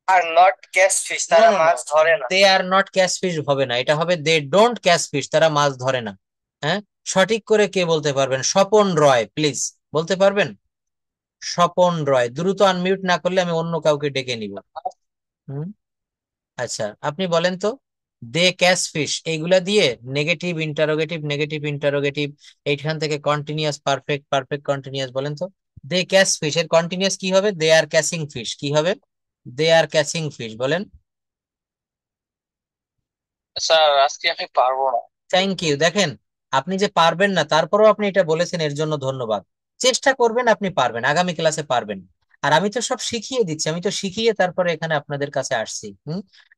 are not catch fish, no তারা নো নো, মাছ ধরে না। They are not catch fish হবে না, এটা হবে দে ডোন্ট ক্যাচ ফিশ, তারা মাছ ধরে না। হ্যাঁ, সঠিক করে কে বলতে পারবেন? স্বপন রয় প্লিজ, বলতে পারবেন? স্বপন রয়, দ্রুত আনমিউট না করলে আমি অন্য কাউকে ডেকে নিব। হুম, আচ্ছা আপনি বলেন তো, দে ক্যাচ ফিশ এইগুলা দিয়ে নেগেটিভ ইন্টারোগেটিভ, এইখান থেকে কন্টিনিউয়াস পারফেক্ট, পারফেক্ট কন্টিনিউয়াস বলেন তো। দে ক্যাচ ফিশ এর কন্টিনিউয়াস কি হবে? দে আর ক্যাচিং ফিশ, কি হবে? দে আর ক্যাচিং ফিশ বলেন। স্যার আজকে আমি পারবো না। Thank you. দেখেন আপনি যে পারবেন না তারপরেও আপনি এটা বলেছেন, এর জন্য ধন্যবাদ। চেষ্টা করবেন, আপনি পারবেন, আগামী ক্লাসে পারবেন। আর আমি তো সব শিখিয়ে দিচ্ছি, আমি তো শিখিয়ে তারপরে এখানে আপনাদের কাছে আসছি।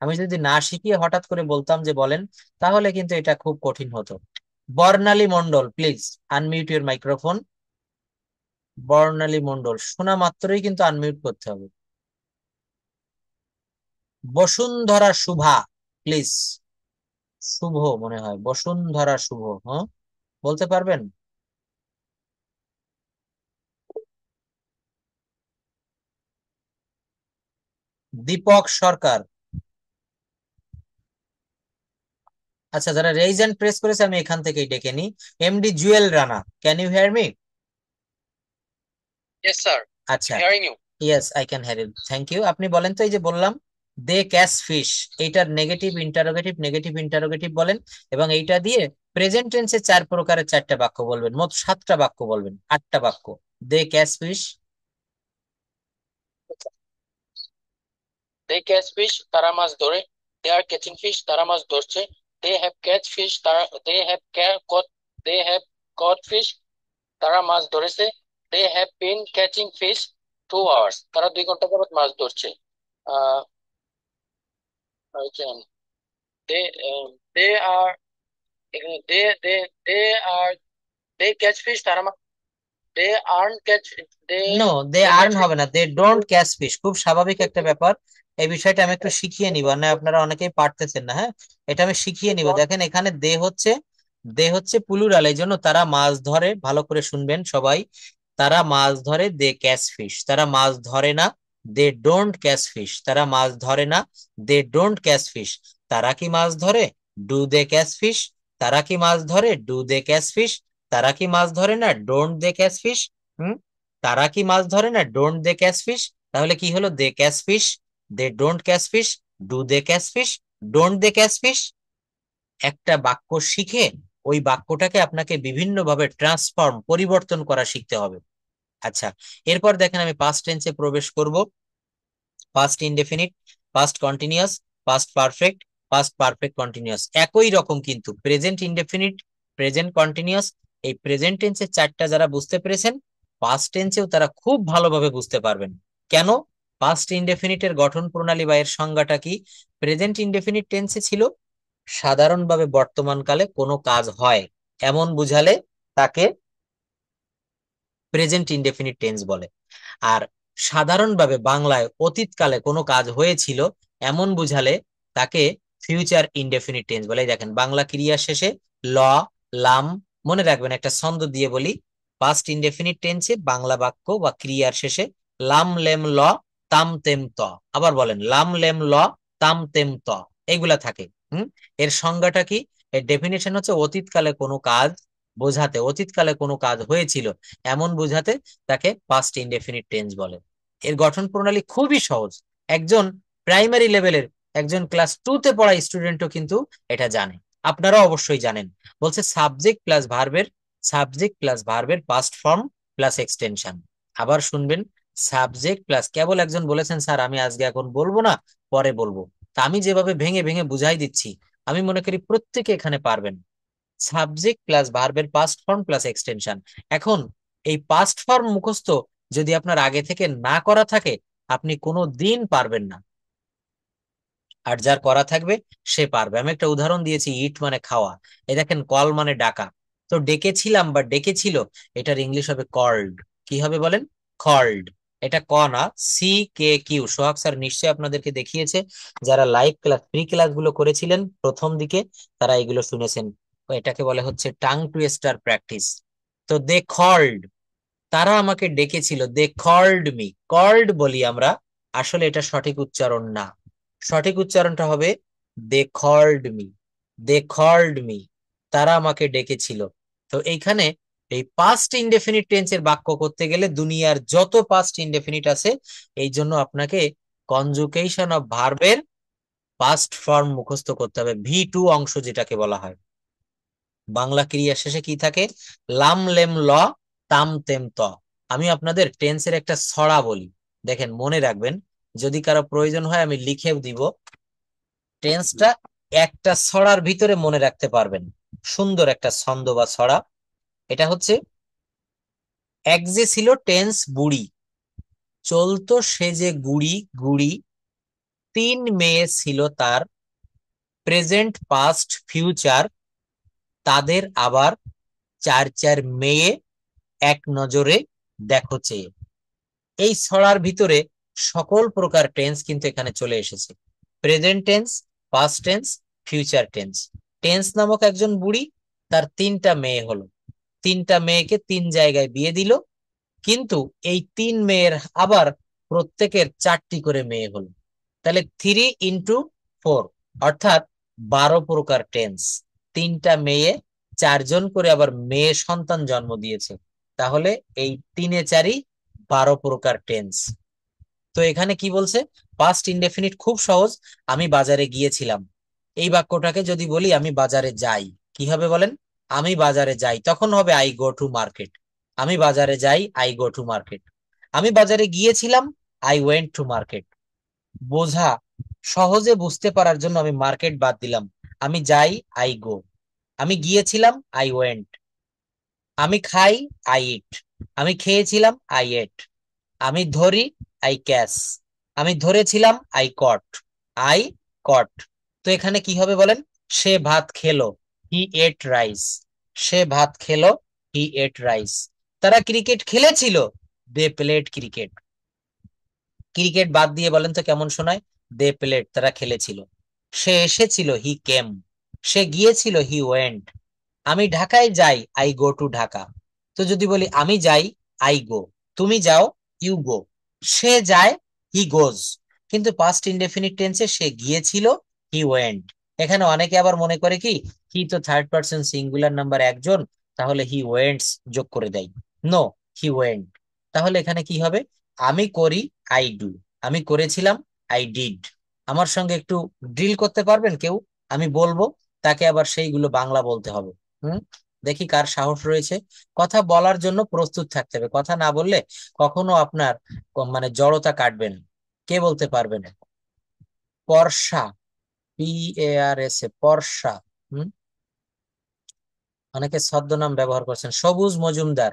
আমি যদি না শিখিয়ে হঠাৎ করে বলতাম যে বলেন, তাহলে কিন্তু এটা খুব কঠিন হতো। Barnali Mondal please unmute your microphone. Barnali Mondal শোনা মাত্রই কিন্তু আনমিউট করতে হবে। বসুন্ধরা শুভা প্লিজ, শুভ মনে হয়, বসুন্ধরা শুভ, হ্যাঁ বলতে পারবেন? দীপক সরকার। আচ্ছা যারা রেইজ এন্ড প্রেস করেছে আমি এখান থেকেই ডেকে নিই। MD Jewel Rana, can you hear me? Yes sir, আচ্ছা, hearing you. Yes I can hear you, thank you. আপনি বলেন তো, এই যে বললাম দে ক্যাচ ফিশ, এইটার নেগেটিভ ইন্টারোগেটিভ বলেন, এবং এইটা দিয়ে প্রেজেন্ট টেন্সে 4 প্রকারের 4টা বাক্য বলবেন, মোট 7টা বাক্য বলবেন, 8টা বাক্য। They catch fish, they catch fish, তারা মাছ ধরে। দে আর ক্যাচিং ফিশ, তারা মাছ ধরছে। দে হ্যাভ ক্যাচ ফিশ, তারা দে হ্যাভ কট ফিশ, তারা মাছ ধরেছে। They have been catching fish 2 hours, তারা 2 ঘন্টা যাবত মাছ ধরছে। আহ দে দে আর দে দে দে আর দে ক্যাচ ফিশ, তারা they are catch they no they they are catch হবে না, দে ডোন্ট ক্যাচ ফিশ, খুব স্বাভাবিক একটা ব্যাপার। এই বিষয়টা আমি একটু শিখিয়ে নিব, না আপনারা অনেকেই পারতেছেন না, হ্যাঁ এটা আমি শিখিয়ে নিব। দেখেন এখানে দে হচ্ছে প্লুরাল, এই জন্য তারা মাছ ধরে, ভালো করে শুনবেন সবাই, তারা মাছ ধরে, দে ক্যাচ ফিশ, তারা মাছ ধরে না, দে ডোন্ট ক্যাচ ফিশ, তারা মাছ ধরে না, দে ডোন্ট ক্যাচ ফিশ। তারা কি মাছ ধরে? Do they catch fish. তারা কি মাছ ধরে? Do they catch fish. তারা কি মাছ ধরে না? Don't they catch fish. হুম, তারা কি মাছ ধরে না? Don't they catch fish. তাহলে কি হলো? They catch fish, they don't catch fish, do they catch fish, don't they catch fish. একটা বাক্য শিখে ওই বাক্যটাকে আপনাকে বিভিন্ন ভাবে পরিবর্তন করা শিখতে হবে। আচ্ছা, এরপর দেখেন আমি পাস্ট টেন্সে প্রবেশ করব। Past indefinite, past continuous, past perfect, past perfect continuous একই রকম, কিন্তু প্রেজেন্ট ইনডেফিনিট, প্রেজেন্ট কন্টিনিউয়াস। এই প্রেজেন্ট টেন্সের চারটা যারা বুঝতে পেরেছেন, পাস্ট টেন্সেও তারা খুব ভালোভাবে বুঝতে পারবেন। কেন? পাস্ট ইনডেফিনিটের গঠন প্রণালী বা এর সংজ্ঞাটা কি? প্রেজেন্ট ইনডেফিনিট টেন্সে ছিল সাধারণভাবে বর্তমানকালে কোনো কাজ হয় এমন বুঝালে তাকে প্রেজেন্ট ইনডেফিনিট টেন্স বলে। আর সাধারণভাবে বাংলায় অতীতকালে কোনো কাজ হয়েছিল এমন বুঝালে তাকে ফিউচার ইনডেফিনিট টেন্স বলে। এই দেখেন, বাংলা ক্রিয়ার শেষে ল, লাম, মনে রাখবেন একটা ছন্দ দিয়ে বলি, পাস্ট ইনডেফিনিট টেন্সে বাংলা বাক্য বা ক্রিয়ার শেষে লাম, লেম, ল, তাম, তেম, ত। আবার বলেন, লাম, লেম, ল, তাম, তেম, ত, এগুলা থাকে। এর সংজ্ঞাটা কি? এর ডেফিনেশন হচ্ছে অতীতকালে কোনো কাজ বোঝাতে, অতীতকালে কোনো কাজ হয়েছিল এমন বোঝাতে তাকে পাস্ট ইনডেফিনিট টেন্স বলে। এর গঠন প্রণালী খুবই সহজ, একজন প্রাইমারি লেভেলের, একজন ক্লাস 2 তে পড়া স্টুডেন্টও কিন্তু এটা জানে, আপনারাও অবশ্যই জানেন। বলছে সাবজেক্ট প্লাস ভার্বের পাস্ট ফর্ম প্লাস এক্সটেনশন। আবার শুনবেন, সাবজেক্ট প্লাস, কেবল একজন বলেছেন স্যার আমি আজকে এখন বলবো না, পরে বলবো, তা আমি যেভাবে ভেঙে ভেঙে বুঝাই দিচ্ছি আমি মনে করি প্রত্যেকে এখানে পারবেন। সাবজেক্ট প্লাস ভার্বের পাস্ট ফর্ম প্লাস এক্সটেনশন। এখন এই পাস্ট ফর্ম মুখস্থ যদি আপনার আগে থেকে না করা থাকে আপনি কোনো দিন পারবেন না, আর যার করা থাকবে সে পারবে। আমি একটা উদাহরণ দিয়েছি, ইট মানে খাওয়া, এই দেখেন কল মানে ডাকা। তো ডেকেছিলাম বা ডেকেছিল, এটার ইংলিশ হবে কল্ড। কি হবে বলেন? কল্ড। এটা ক না, CKQ। সোহাগ স্যার নিশ্চয়ই আপনাদেরকে দেখিয়েছে, যারা লাইভ ক্লাস ফ্রি ক্লাসগুলো করেছিলেন প্রথম দিকে তারা এগুলো শুনেছেন। তো এটাকে বলে হচ্ছে টাং টুইস্টার প্র্যাকটিস। তো দে কল্ড, তারা আমাকে ডেকেছিল, দে কল্ড মি। কল্ড বলি আমরা, আসলে এটা সঠিক উচ্চারণ না। সঠিক উচ্চারণটা হবে they called me, they called me, তারা আমাকে ডেকেছিল। তো এইখানে এই পাস্ট ইনডেফিনিট টেন্সের বাক্য করতে গেলে দুনিয়ার যত পাস্ট ইনডেফিনিট আছে, এই জন্য আপনাকে কনজুগেশন অফ ভার্বের পাস্ট ফর্ম মুখস্থ করতে হবে, V2 অংশ যেটাকে বলা হয়। বাংলা ক্রিয়া শেষে কি থাকে? লাম, লেম, ল, তাম, তেম, ত। আমি আপনাদের টেন্সের একটা ছড়া বলি, দেখেন মনে রাখবেন, যদি কারো প্রয়োজন হয় আমি লিখেও দিব। টেন্সটা একটা ছড়ার ভিতরে মনে রাখতে পারবেন, সুন্দর একটা ছন্দ বা ছড়া। এটা হচ্ছে, এক যে ছিল টেন্স বুড়ি, চলতো সে যে গুড়ি গুড়ি, 3 মেয়ে ছিল তার, প্রেজেন্ট পাস্ট ফিউচার, তাদের আবার 4 4 মেয়ে, এক নজরে দেখো চেয়ে। এই ছড়ার ভিতরে সকল প্রকার টেন্স কিন্তু এখানে চলে এসেছে, present tense, past tense, future tense. Tense নামক একজন বুড়ি, তার 3টা মেয়ে হলো, 3টা মেয়েকে 3 জায়গায় বিয়ে দিল, কিন্তু এই 3 মেয়ের আবার প্রত্যেকের 4টি করে মেয়ে হলো, তাহলে 3 × 4, অর্থাৎ 12 প্রকার টেন্স। 3টা মেয়ে 4জন করে আবার মেয়ে সন্তান জন্ম দিয়েছে, তাহলে এই 3 এ 4ই 12 প্রকার টেন্স। তো এখানে কি বলছে? পাস্ট ইনডেফিনিট খুব সহজ, আমি বাজারে গিয়েছিলাম। এই বাক্যটাকে যদি বলি আমি বাজারে যাই, কি হবে বলেন? আমি বাজারে যাই, তখন হবে আই গো টু মার্কেট। আমি বাজারে যাই, আই গো টু মার্কেট। আমি বাজারে গিয়েছিলাম, আই ওয়েন্ট টু মার্কেট। বোঝা, সহজে বুঝতে পারার জন্য আমি মার্কেট বাদ দিলাম। আমি যাই, আই গো। আমি গিয়েছিলাম, আই ওয়েন্ট। আমি খাই, আই ইট। আমি খেয়েছিলাম, আই এট। আমি ধরি, আই ক্যাচ। আমি ধরেছিলাম, আই কট। I caught. তো এখানে কি হবে বলেন? সে ভাত খেলো, হি এট রাইস। সে ভাত খেলো, হি এট রাইস। তারা ক্রিকেট খেলেছিল, দে প্লেড ক্রিকেট। ক্রিকেট বাদ দিয়ে বলেন তো কেমন শোনায়? দে প্লেড, তারা খেলেছিল। সে এসেছিল, হি কেম। সে গিয়েছিল, হি ওয়েন্ট। আমি ঢাকায় যাই, আই গো টু ঢাকা। তো যদি বলি আমি যাই, আই গো। তুমি যাও, ইউ গো। সে যায়, হি গোজ। কিন্তু পাস্ট ইনডেফিনিট টেন্সে সে গিয়েছিল, হি ওয়েন্ট। এখানে অনেকে আবার মনে করে কি, হি তো থার্ড পারসন সিঙ্গুলার নাম্বার একজন, তাহলে হি ওয়েন্টস যোগ করে দেয়। No, he went. তাহলে এখানে কি হবে? আমি করি, আই ডু। আমি করেছিলাম, আই ডিড। আমার সঙ্গে একটু ড্রিল করতে পারবেন কেউ? আমি বলবো, তাকে আবার সেইগুলো বাংলা বলতে হবে। হুম, দেখি কার সাহস রয়েছে। কথা বলার জন্য প্রস্তুত থাকতে হবে, কথা না বললে কখনো আপনার মানে জড়তা কাটবে না। কে বলতে পারবেন? পর্ষা, PARSA, পর্ষা। হুম, অনেকে ছদ্মনাম ব্যবহার করছেন। সবুজ মজুমদার,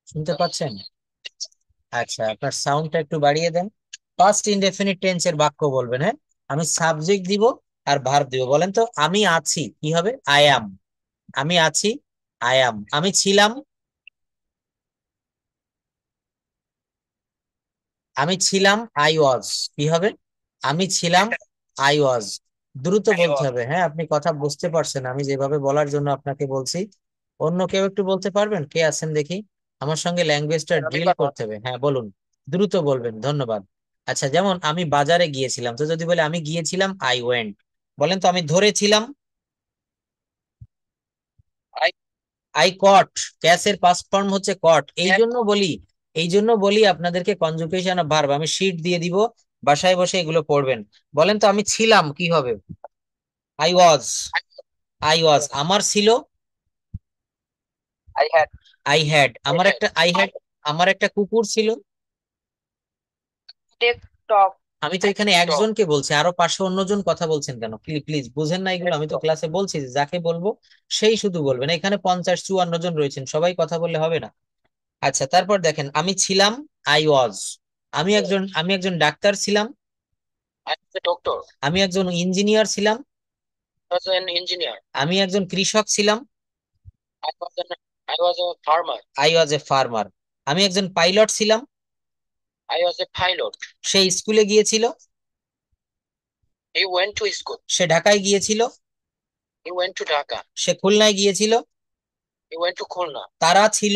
শুনতে পাচ্ছেন? আচ্ছা, আপনার সাউন্ডটা একটু বাড়িয়ে দেন। পাস্ট ইনডেফিনিট টেন্সের বাক্য বলবেন, হ্যাঁ? আমি সাবজেক্ট দিব আর ভার্ব দিব। বলেন তো, আমি আছি কি হবে? আই অ্যাম। আমি আছি, আই অ্যাম। আমি ছিলাম, আমি ছিলাম, আই ওয়াজ। কি হবে? আমি ছিলাম, আই ওয়াজ। দ্রুত বলতে হবে, হ্যাঁ? আপনি কথা বুঝতে পারছেন আমি যেভাবে বলার জন্য আপনাকে বলছি। অন্য কেউ একটু বলতে পারবেন? কে আছেন দেখি? আমার সঙ্গে ল্যাঙ্গুয়েজটা ড্রিল করতে হবে। হ্যাঁ বলুন, দ্রুত বলবেন, ধন্যবাদ। আচ্ছা, যেমন আমি বাজারে গিয়েছিলাম, তো যদি বলে আমি গিয়েছিলাম, আই ওয়েন্ট। বলেন তো, আমি ধরেছিলাম, I আই কট। ক্যাসের পাস্ট ফর্ম হচ্ছে কট। এই catch জন্য বলি, এই জন্য বলি আপনাদেরকে কনজুগেশন অফ ভার্ব। আমি শিট দিয়ে দিব, বাসায় বসে এগুলো পড়বেন। বলেন তো, আমি ছিলাম কি হবে? I was. I was. আমার ছিল, I had I had. I আমার had একটা আই হ্যাড, আমার একটা কুকুর ছিল। take dog. আমি তো এখানে dog একজনকে বলছি, আরো পাশে অন্যজন কথা বলছেন কেন? প্লিজ বুঝেন না এগুলো? আমি তো ক্লাসে বলছি যে যাকে বলবো সেই শুধু বলবেন। এখানে 50-54 জন রয়েছেন, সবাই কথা বললে হবে না। আচ্ছা, তারপর দেখেন, আমি ছিলাম, আই ওয়াজ। আমি একজন ডাক্তার ছিলাম। I was a doctor. আমি একজন ইঞ্জিনিয়ার ছিলাম। I was an engineer. আমি একজন কৃষক ছিলাম। I was an I was a farmer. I was a farmer. আমি একজন পাইলট ছিলাম। I was a pilot. সে স্কুলে গিয়েছিল। He went to school. সে ঢাকায় গিয়েছিল। He went to Dhaka. সে খুলনায় গিয়েছিল। He went to Khulna. তারা ছিল,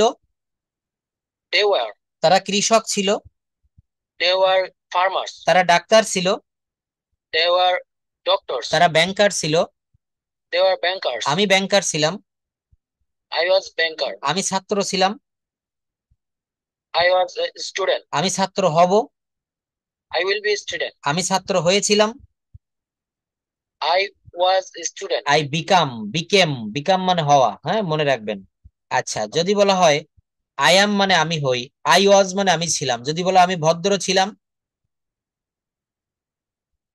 They were তারা কৃষক ছিল। they were farmers. তারা ডাক্তার ছিল। They were doctors. তারা ব্যাংকার ছিল। They were bankers. আমি ব্যাংকার ছিলাম। I was banker. আমি ছাত্র ছিলাম। I was a student. আমি ছাত্র হব। I will be a student. আমি ছাত্র হয়েছিলাম। I was a student. I become মানে হওয়া, হ্যাঁ মনে রাখবেন। আচ্ছা, যদি বলা হয় আই অ্যাম মানে আমি হই, আই ওয়াজ মানে আমি ছিলাম। যদি বলা আমি ভদ্র ছিলাম,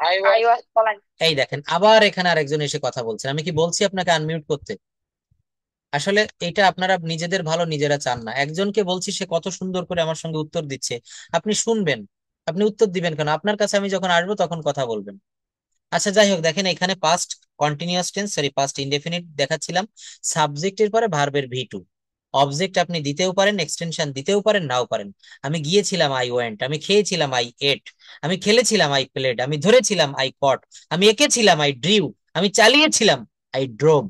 I I was was polite. এই দেখেন আবার এখানে আরেকজন এসে কথা বলছেন। আমি কি বলছি আপনাকে আনমিউট করতে? আসলে এটা আপনারা নিজেদের ভালো নিজেরা চান না। একজনকে বলছি, সে কত সুন্দর করে আমার সঙ্গে উত্তর দিচ্ছে, আপনি শুনবেন, আপনি উত্তর দিবেন কেন? আপনার কাছে আমি যখন আসবো তখন কথা বলবেন। আচ্ছা, যাই হোক, দেখেন এখানে past continuous tense, sorry past indefinite দেখাচ্ছিলাম। সাবজেক্টের পরে ভার্বের ভি টু। অবজেক্ট আপনি দিতেও পারেন, এক্সটেনশন দিতেও পারেন, নাও পারেন। আমি গিয়েছিলাম, আই ওয়েন্ট। আমি খেয়েছিলাম, আই এট। আমি খেলেছিলাম, আই প্লেড। আমি ধরেছিলাম, আই কট। আমি এঁকেছিলাম, আই ড্রিউ। আমি চালিয়েছিলাম, আই ড্রোভ।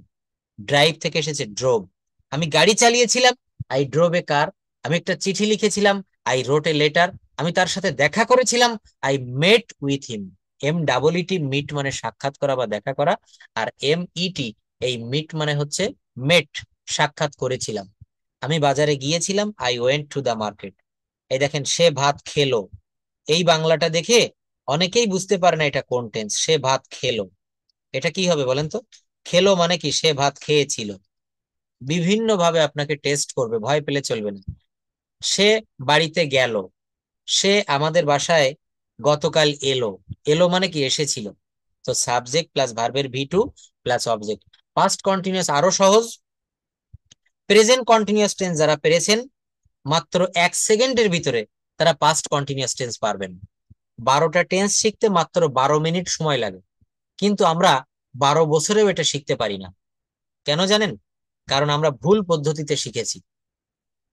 ড্রাইভ থেকে এসেছে ড্রোভ। আমি গাড়ি চালিয়েছিলাম, আই ড্রোভ এ কার। আমি একটা চিঠি লিখেছিলাম, আই রোট এ লেটার। আমি তার সাথে দেখা করেছিলাম, I met with him. MEET, meet মানে সাক্ষাৎ করা বা দেখা করা। আর MET, এই মিট মানে হচ্ছে মেট, সাক্ষাৎ করেছিলাম। আমি বাজারে গিয়েছিলাম, I went to the market. এই দেখেন, সে ভাত খেলো। এই বাংলাটা দেখে অনেকেই বুঝতে পারে না এটা কোন টেন্স। সে ভাত খেলো, এটা কি হবে বলেন তো? খেলো মানে কি? সে ভাত খেয়েছিল। বিভিন্ন ভাবে আপনাকে টেস্ট করবে, ভয় পেলে চলবে না। সে বাড়িতে গেল। সে আমাদের বাসায় গতকাল এলো। এলো মানে কি? এসেছিল। তো সাবজেক্ট প্লাস ভার্বের V two plus object. Past continuous আরো সহজ। প্রেজেন্ট কন্টিনিউয়াস টেন্স যারা পেরেছেন, মাত্র 1 সেকেন্ডের ভিতরে তারা পাস্ট কন্টিনিউয়াস টেন্স পারবেন। 12টা টেন্স শিখতে মাত্র 12 মিনিট সময় লাগে, কিন্তু আমরা 12 বছরেও এটা শিখতে পারি না। কেন জানেন? কারণ আমরা ভুল পদ্ধতিতে শিখেছি।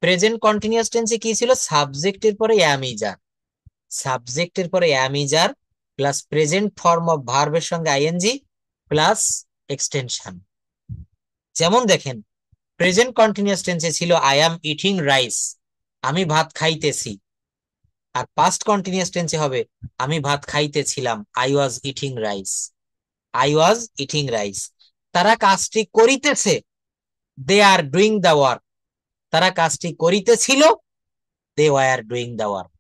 প্রেজেন্ট কন্টিনিউয়াস টেন্সে কি ছিল? সাবজেক্টের পরে অ্যাম ইজ আর। সাবজেক্টের পরে am is are plus present form of ভার্বের সঙ্গে আইএনজি প্লাস এক্সটেনশন। যেমন দেখেন, প্রেজেন্ট কন্টিনিউয়াস টেন্সে ছিল আই অ্যাম ইটিং রাইস, আমি ভাত খাইতেছি। আর পাস্ট কন্টিনিউয়াস টেন্সে হবে আমি ভাত খাইতেছিলাম, I was eating rice. I was eating rice. তারা কাজটি করিতেছে, দে আর ডুইং দা ওয়ার্ক। তারা কাজটি করিতেছিল, they were doing the work.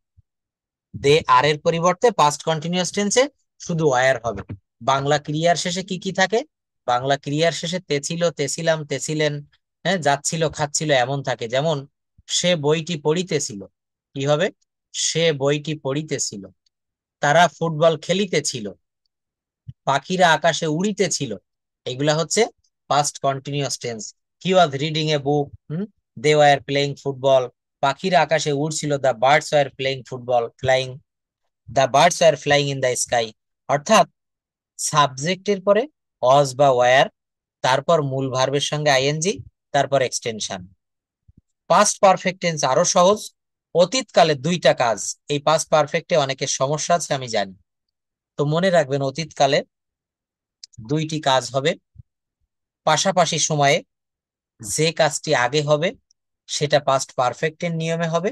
They are এর পরিবর্তে পাস্ট কন্টিনিউয়াস টেন্সে শুধু ওয়ার হবে। বাংলা ক্রিয়ার শেষে কি কি থাকে? বাংলা ক্রিয়ার শেষে তে ছিল, তেছিলাম, তেছিলেন, হ্যাঁ যাচ্ছিল, খাচ্ছিল, এমন থাকে। যেমন সে বইটি পড়িতেছিল, কি হবে? সে বইটি পড়িতেছিল। তারা ফুটবল খেলিতেছিল। পাখিরা আকাশে উড়িতেছিল। এগুলা হচ্ছে past continuous tense. He was reading a book, they were playing football, পাখিরা আকাশে উড়ছিল, the birds were playing football flying, the birds were flying in the sky. অর্থাৎ সাবজেক্টের পরে অজ বা ওয়ার, তারপর মূল ভার্বের সঙ্গে আইএনজি, তারপর এক্সটেনশন। পাস্ট পারফেক্ট টেন্স আরো সহজ, অতীতকালে দুইটা কাজ। এই পাস্ট পারফেক্টে অনেকের সমস্যা আছে আমি জানি, তো মনে রাখবেন অতীতকালে দুইটি কাজ হবে পাশাপাশি সময়ে। যে কাজটি আগে হবে সেটা পাস্ট পারফেক্টের নিয়মে হবে,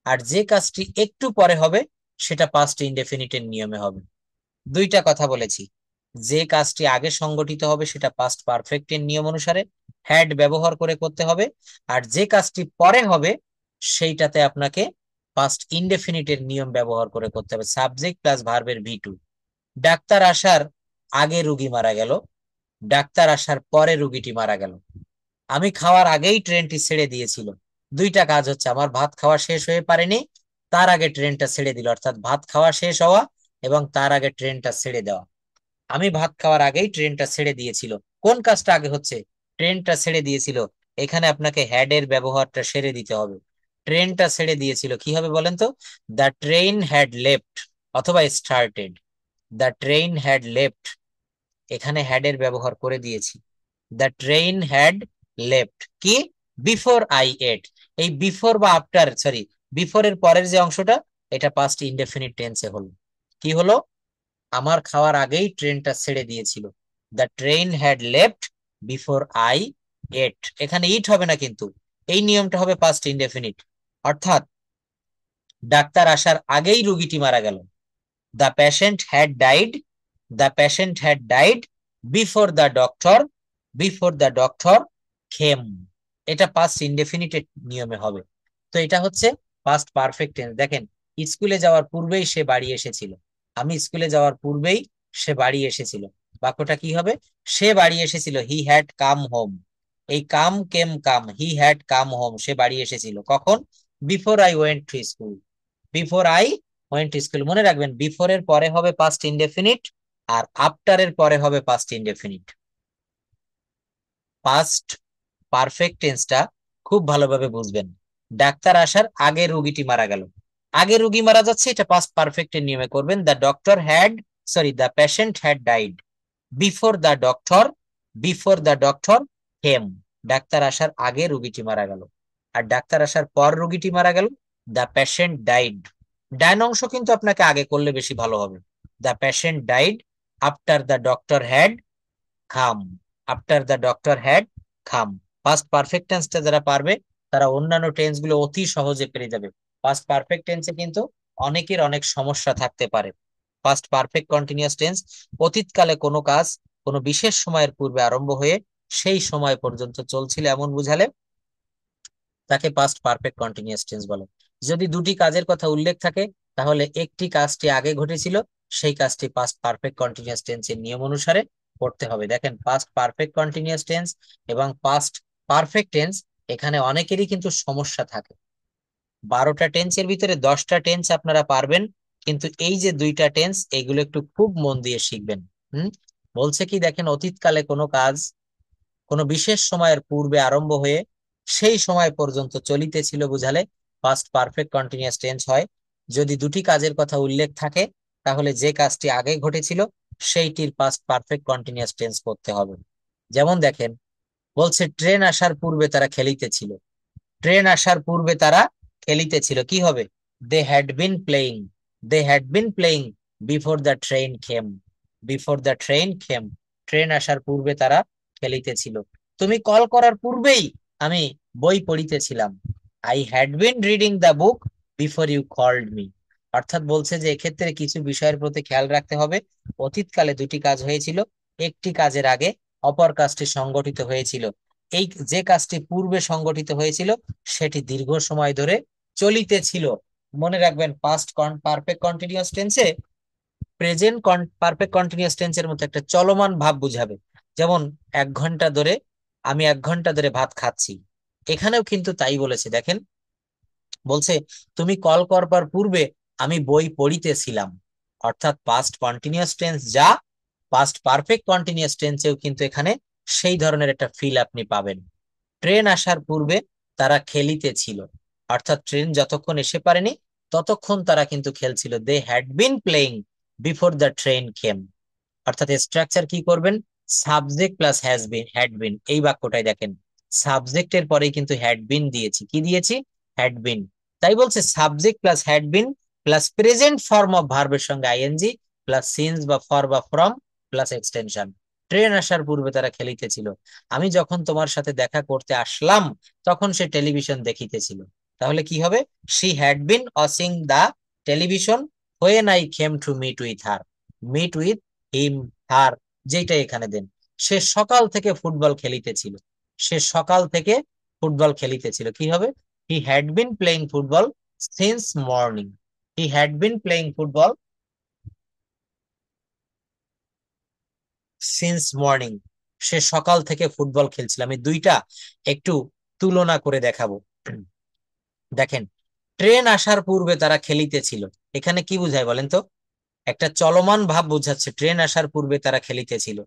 আর যে কাজটি একটু পরে হবে সেটা পাস্ট ইনডেফিনিটের নিয়মে হবে। দুইটা কথা বলেছি, যে কাজটি আগে সংগঠিত হবে সেটা পাস্ট পারফেক্টের নিয়ম অনুসারে হ্যাড ব্যবহার করে করতে হবে, আর যে কাজটি পরে হবে সেইটাতে আপনাকে পাস্ট ইনডেফিনিটের নিয়ম ব্যবহার করে করতে হবে, সাবজেক্ট প্লাস ভার্বের ভি2। ডাক্তার আসার আগে রুগী মারা গেল, ডাক্তার আসার পরে রুগীটি মারা গেল। আমি খাওয়ার আগেই ট্রেনটি ছেড়ে দিয়েছিল। দুইটা কাজ হচ্ছে, আমার ভাত খাওয়া শেষ হয়ে পারেনি, তার আগে ট্রেনটা ছেড়ে দিল, অর্থাৎ ভাত খাওয়া শেষ হওয়া এবং তার আগে ট্রেনটা ছেড়ে দেওয়া। আমি ভাত খাওয়ার আগেই ট্রেনটা ছেড়ে দিয়েছিল, কোন কাজটা আগে হচ্ছে? ট্রেনটা ছেড়ে দিয়েছিল। এখানে আপনাকে হ্যাড এর ব্যবহারটা সেরে দিতে হবে। ট্রেনটা ছেড়ে দিয়েছিল কি হবে বলেন তো? দ্য ট্রেন হ্যাড লেফট অথবা started. The train had left, এখানে হ্যাড এর ব্যবহার করে দিয়েছি। দ্য ট্রেন হ্যাড লেফট কি? Before I ate. এই বিফোর বা আফটার, সরি, বিফোর এর পরের যে অংশটা এটা পাস্ট ইনডেফিনিট টেন্সে হলো। কি হলো? আমার খাওয়ার আগেই ট্রেনটা ছেড়ে দিয়েছিল। The train had left before I ate. এখানে ইট হবে না, কিন্তু এই নিয়মটা হবে পাস্ট ইনডেফিনিট। অর্থাৎ ডাক্তার আসার আগেই রুগীটি মারা গেল। The patient had died, the patient had died before the doctor, before the doctor came. এটা পাস্ট ইনডেফিনিটেড নিয়মে হবে। তো এটা হচ্ছে পাস্ট পারফেক্ট টেন্স। দেখেন, স্কুলে যাওয়ার পূর্বেই সে বাড়ি এসেছিল। আমি স্কুলে যাওয়ার পূর্বেই সে বাড়ি এসেছিল। বাক্যটা কি হবে? সে বাড়ি এসেছিল, হি হ্যাড কাম হোম। এই কাম কেম কাম, হি হ্যাড কাম হোম, সে বাড়ি এসেছিল কখন? Before I went to school, before I went to school. মনে রাখবেন বিফোর এর পরে হবে পাস্ট ইনডেফিনিট, আর আফটার এর পরে হবে পাস্ট ইনডেফিনিট। পাস্ট পারফেক্ট টেন্সটা খুব ভালোভাবে বুঝবেন। ডাক্তার আসার আগে রুগীটি মারা গেল, আগে রুগী মারা যাচ্ছে, এটা পাস্ট পারফেক্টের নিয়মে করবেন। The doctor had, sorry, the patient had died before the doctor, before the doctor came. Doctor আসার আগে রুগীটি মারা গেল, আর ডাক্তার আসার পর রুগীটি মারা গেল। দ্য পেশেন্ট ডাইড, ডাইন অংশ কিন্তু আপনাকে আগে করলে বেশি ভালো হবে। The patient died after the doctor had খাম, আফটার দ্য ডক্টর হ্যাড খাম। পাস্ট পারফেক্ট টেন্সটা যারা পারবে তারা অন্যান্য টেন্স গুলো অতি সহজে পেরে যাবে। পাস্ট পারফেক্ট টেন্সে কিন্তু অনেকের অনেক সমস্যা থাকতে পারে। পাস্ট পারফেক্ট কন্টিনিউয়াস টেন্স অতীতকালে কোনো কাজ কোনো বিশেষ সময়ের পূর্বে আরম্ভ হয়ে সেই সময় পর্যন্ত চলছিল এমন বুঝালে তাকে পাস্ট পারফেক্ট কন্টিনিউয়াস টেন্স বলে। যদি দুটি কাজের কথা উল্লেখ থাকে তাহলে একটি কাজটি আগে ঘটেছিল, সেই কাজটি পাস্ট পারফেক্ট কন্টিনিউয়াস টেন্সের নিয়ম অনুসারে করতে হবে। দেখেন, পাস্ট পারফেক্ট কন্টিনিউয়াস টেন্স এবং পাস্ট পারফেক্ট টেন্স, এখানে অনেকেরই কিন্তু সমস্যা থাকে। 12টা টেন্সের ভিতরে 10টা টেন্স আপনারা পারবেন, কিন্তু এই যে দুইটা টেন্স এগুলো একটু খুব মন দিয়ে শিখবেন। বলছে কি দেখেন, অতীতকালে কোনো কাজ কোনো বিশেষ সময়ের পূর্বে আরম্ভ হয়ে সেই সময় পর্যন্ত চলিতেছিল বুঝালে পাস্ট পারফেক্ট কন্টিনিউয়াস টেন্স হয়। যদি দুটি কাজের কথা উল্লেখ থাকে তাহলে যে কাজটি আগে ঘটেছিল সেইটির পাস্ট পারফেক্ট কন্টিনিউয়াস টেন্স করতে হবে। যেমন দেখেন, বলছে ট্রেন আসার পূর্বে তারা খেলিতেছিল। ট্রেন আসার পূর্বে তারা খেলিতেছিল কি হবে? They had been playing, they had been playing before the train came, before the train came. Train আসার পূর্বে তারা খেলিতেছিল। তুমি কল করার পূর্বেই আমি বই পড়িতেছিলাম। I had been reading the book before you called me. অর্থাৎ বলছে যে এক্ষেত্রে কিছু বিষয়ের প্রতি খেয়াল রাখতে হবে। অতীতকালে দুটি কাজ হয়েছিল, একটি কাজের আগে অপর কাজটি সংগঠিত হয়েছিল। এই যে কাজটি পূর্বে সংগঠিত হয়েছিল সেটি দীর্ঘ সময় ধরে চলিতেছিল। মনে রাখবেন, পাস্ট পারফেক্ট কন্টিনিউয়াস টেন্সে প্রেজেন্ট পারফেক্ট কন্টিনিউয়াস টেন্সের মতো একটা চলমান ভাব বুঝাবে। যেমন 1 ঘন্টা ধরে, আমি 1 ঘন্টা ধরে ভাত খাচ্ছি। এখানেও কিন্তু তাই বলেছে। দেখেন, বলছে তুমি কল করবার পূর্বে আমি বই পড়িতেছিলাম। অর্থাৎ পাস্ট কন্টিনিউয়াস টেন্স যা, পাস্ট পারফেক্ট কন্টিনিউয়াস টেন্সেও কিন্তু এখানে সেই ধরনের একটা ফিল আপনি পাবেন। ট্রেন আসার পূর্বে তারা খেলিতেছিল, অর্থাৎ ট্রেন যতক্ষণ এসে পারেনি ততক্ষণ তারা কিন্তু খেলছিল। They had been playing before the train came. অর্থাৎ স্ট্রাকচার কি করবেন, subject plus has been had been, এই বাক্যটাই দেখেন সাবজেক্টের পরেই কিন্তু হ্যাড বিন দিয়েছি, কি দিয়েছি, হ্যাড বিন। তাই বলছে subject plus had been plus present form of ভার্বের সঙ্গে আইএনজি প্লাস সিন্স বা ফর বা ফ্রম প্লাস এক্সটেনশন। ট্রেন আসার পূর্বে তারা খেলিতেছিল। আমি যখন তোমার সাথে দেখা করতে আসলাম তখন সে টেলিভিশন দেখিতেছিল। তাহলে কি হবে, she had been watching the television when I came to meet with her. Meet with him, her, যেটা এখানে দেন। সে সকাল থেকে ফুটবল খেলিতেছিল, সে সকাল থেকে ফুটবল খেলিতেছিল, কি হবে, he had been playing football since morning. He had been playing football since morning. সে সকাল থেকে ফুটবল খেলছিল। আমি দুইটা একটু তুলনা করে দেখাবো। দেখেন, ট্রেন আসার পূর্বে তারা খেলিতেছিল, এখানে কি বুঝায় বলেন তো, একটা চলমান ভাব বোঝাচ্ছে, ট্রেন আসার পূর্বে তারা খেলিতেছিল।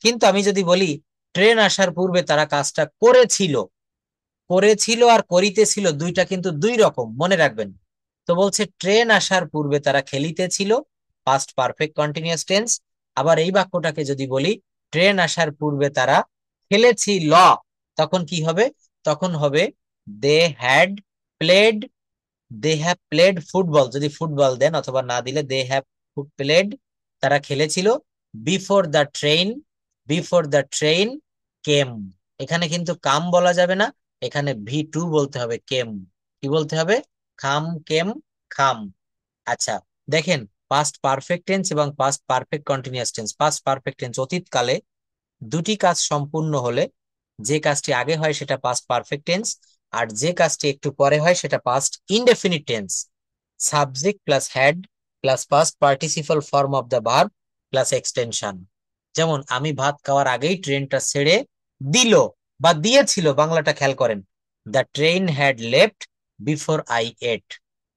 কিন্তু আমি যদি বলি ট্রেন আসার পূর্বে তারা কাজটা করেছিল, করেছিল আর করিতেছিল দুইটা কিন্তু দুই রকম, মনে রাখবেন। তো বলছে ট্রেন আসার পূর্বে তারা খেলিতেছিল, পাস্ট পারফেক্ট কন্টিনিউয়াস টেন্স। আবার এই বাক্যটাকে যদি বলি ট্রেন আসার পূর্বে তারা খেলেছিল, তখন কি হবে, তখন হবে they had played, they have played football, যদি ফুটবল দেন, অথবা না দিলে দে হ্যাভ প্লেড, তারা খেলেছিল before the train, before the train came. এখানে কিন্তু কাম বলা যাবে না, এখানে V2 বলতে হবে, কেম। কি বলতে হবে, খাম, কেম, খাম। আচ্ছা, দেখেন পাস্ট পারফেক্ট টেন্স এবং past perfect continuous tense. Past perfect tense অতীতকালে দুটি কাজ সম্পূর্ণ হলে যে কাজটি আগে হয় সেটা পাস্ট পারফেক্ট টেন্স, আর যে কাজটি একটু পরে হয় সেটা past indefinite tense. Subject plus had plus past participle form of the verb plus extension. যেমন আমি ভাত খাওয়ার আগেই ট্রেনটা ছেড়ে দিল বা দিয়েছিল, বাংলাটা খেয়াল করেন, the train had left before I ate.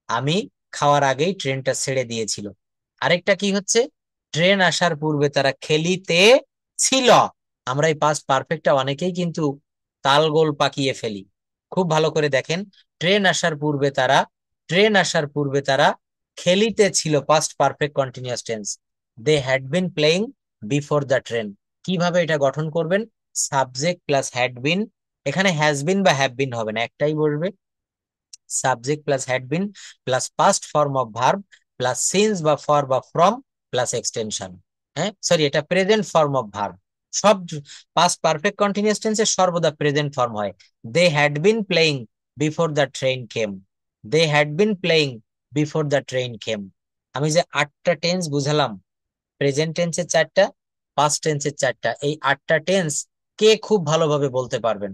আমি খাওয়ার আগেই ট্রেনটা ছেড়ে দিয়েছিল। আরেকটা কি হচ্ছে, ট্রেন আসার পূর্বে তারা খেলিতে ছিল। আমরা এই পাস্ট পারফেক্টটা অনেকেই কিন্তু তালগোল পাকিয়ে ফেলি। খুব ভালো করে দেখেন, ট্রেন আসার পূর্বে তারা, ট্রেন আসার পূর্বে তারা খেলিতে ছিল, past perfect continuous tense. They had been playing before the train. কিভাবে এটা গঠন করবেন, সাবজেক্ট প্লাস হ্যাড বিন, এখানে হ্যাজ বিন বা হ্যাভ বিন হবে না, একটাই বসবে, subject plus had been plus past form of verb plus since বা ফর বা ফ্রম প্লাস এক্সটেনশন। হ্যাঁ সরি, এটা প্রেজেন্ট ফর্ম অফ ভার্ব। সব পাস্ট পারফেক্ট কন্টিনিউয়াস টেন্সে সর্বদা প্রেজেন্ট ফর্ম হয়। They had been playing before the train came, they had been playing before the train came. আমি যে 8টা টেন্স বুঝালাম, প্রেজেন্ট টেন্সের 4টা, পাস্ট টেন্সের 4টা, এই 8টা টেন্স কে খুব ভালোভাবে বলতে পারবেন?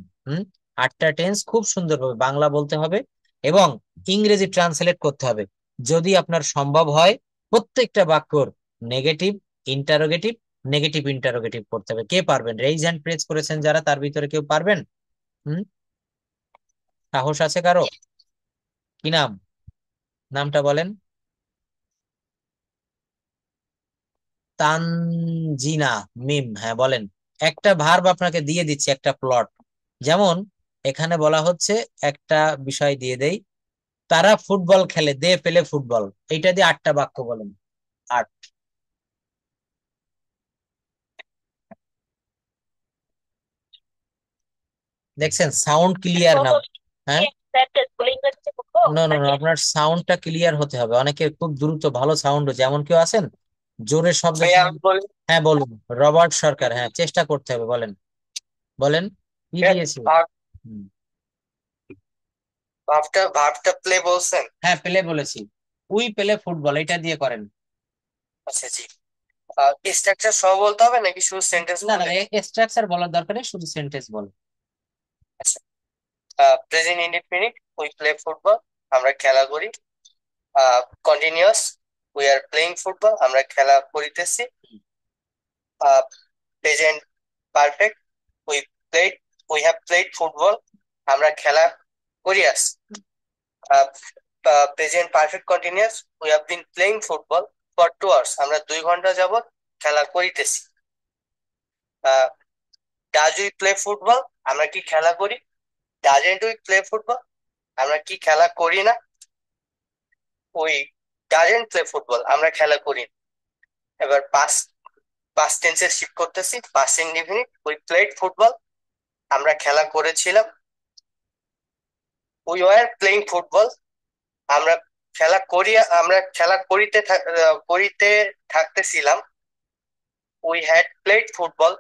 8টা টেন্স খুব সুন্দরভাবে বাংলা বলতে হবে এবং ইংরেজি ট্রান্সলেট করতে হবে। যদি আপনার সম্ভব হয় প্রত্যেকটা বাক্যর নেগেটিভ ইন্টারোগেটিভ, নেগেটিভ ইন্টারোগেটিভ করতে হবে। কে পারবেন, রেইজ হ্যান্ড প্রেস করেছেন যারা, তার ভিতরে কেউ পারবেন? হুম, সাহস আছে কারো? কি নাম, নামটা বলেন। তানজিনা মিম, হ্যাঁ বলেন। একটা ভার্ব আপনাকে দিয়ে দিচ্ছি, একটা প্লট। যেমন এখানে বলা হচ্ছে, একটা বিষয় দিয়ে দেই, তারা ফুটবল খেলে, দে পেলে ফুটবল, এইটা দিয়ে 8টা বাক্য বলেন। 8। দেখছেন সাউন্ড ক্লিয়ার না? হ্যাঁ, নো নো নো, আপনার সাউন্ডটা ক্লিয়ার হতে হবে। অনেকের খুব দ্রুত ভালো সাউন্ড হচ্ছে, এমন কেউ আছেন জোরে শব্দ হ্যাঁ বলুন, রবার্ট সরকার, হ্যাঁ চেষ্টা করতে হবে, বলেন বলেন কি দিয়েছি। হুম, ভার্বটা ভার্বটা প্লে বলছেন। হ্যাঁ পেলে বলেছি, উই পেলে ফুটবল, এটা দিয়ে করেন। আচ্ছা জি, স্ট্রাকচার সহ বলতে হবে নাকি শুধু সেন্টেন্স না না, বলে? স্ট্রাকচার বলার দরকার নেই, শুধু সেন্টেন্স বল। আচ্ছা, present indefinite, we play football, আমরা খেলা করি। Continuous, we are playing football, আমরা খেলা করিতেছি। Present perfect, we played, we have played football, আমরা খেলা করিয়াছি। Present perfect continuous, we have bin playing football for 2 hours, আমরা 2 ঘন্টা যাবত খেলা করিতেছি। ডাজ উই প্লে ফুটবল, আমরা কি খেলা করি? ডাজেন্ট উই প্লে ফুটবল, আমরা কি খেলা করি না? উই ডাজেন্ট প্লে ফুটবল, আমরা খেলা করি না। এবার পাস্ট পাস্ট টেন্সের শিফট করতেছি, past indefinite. We played football, আমরা খেলা করেছিলাম। উই ওয়ার প্লেইং ফুটবল, আমরা আমরা খেলা করিতে থাকতেছিলাম। উই হ্যাড প্লেড ফুটবল,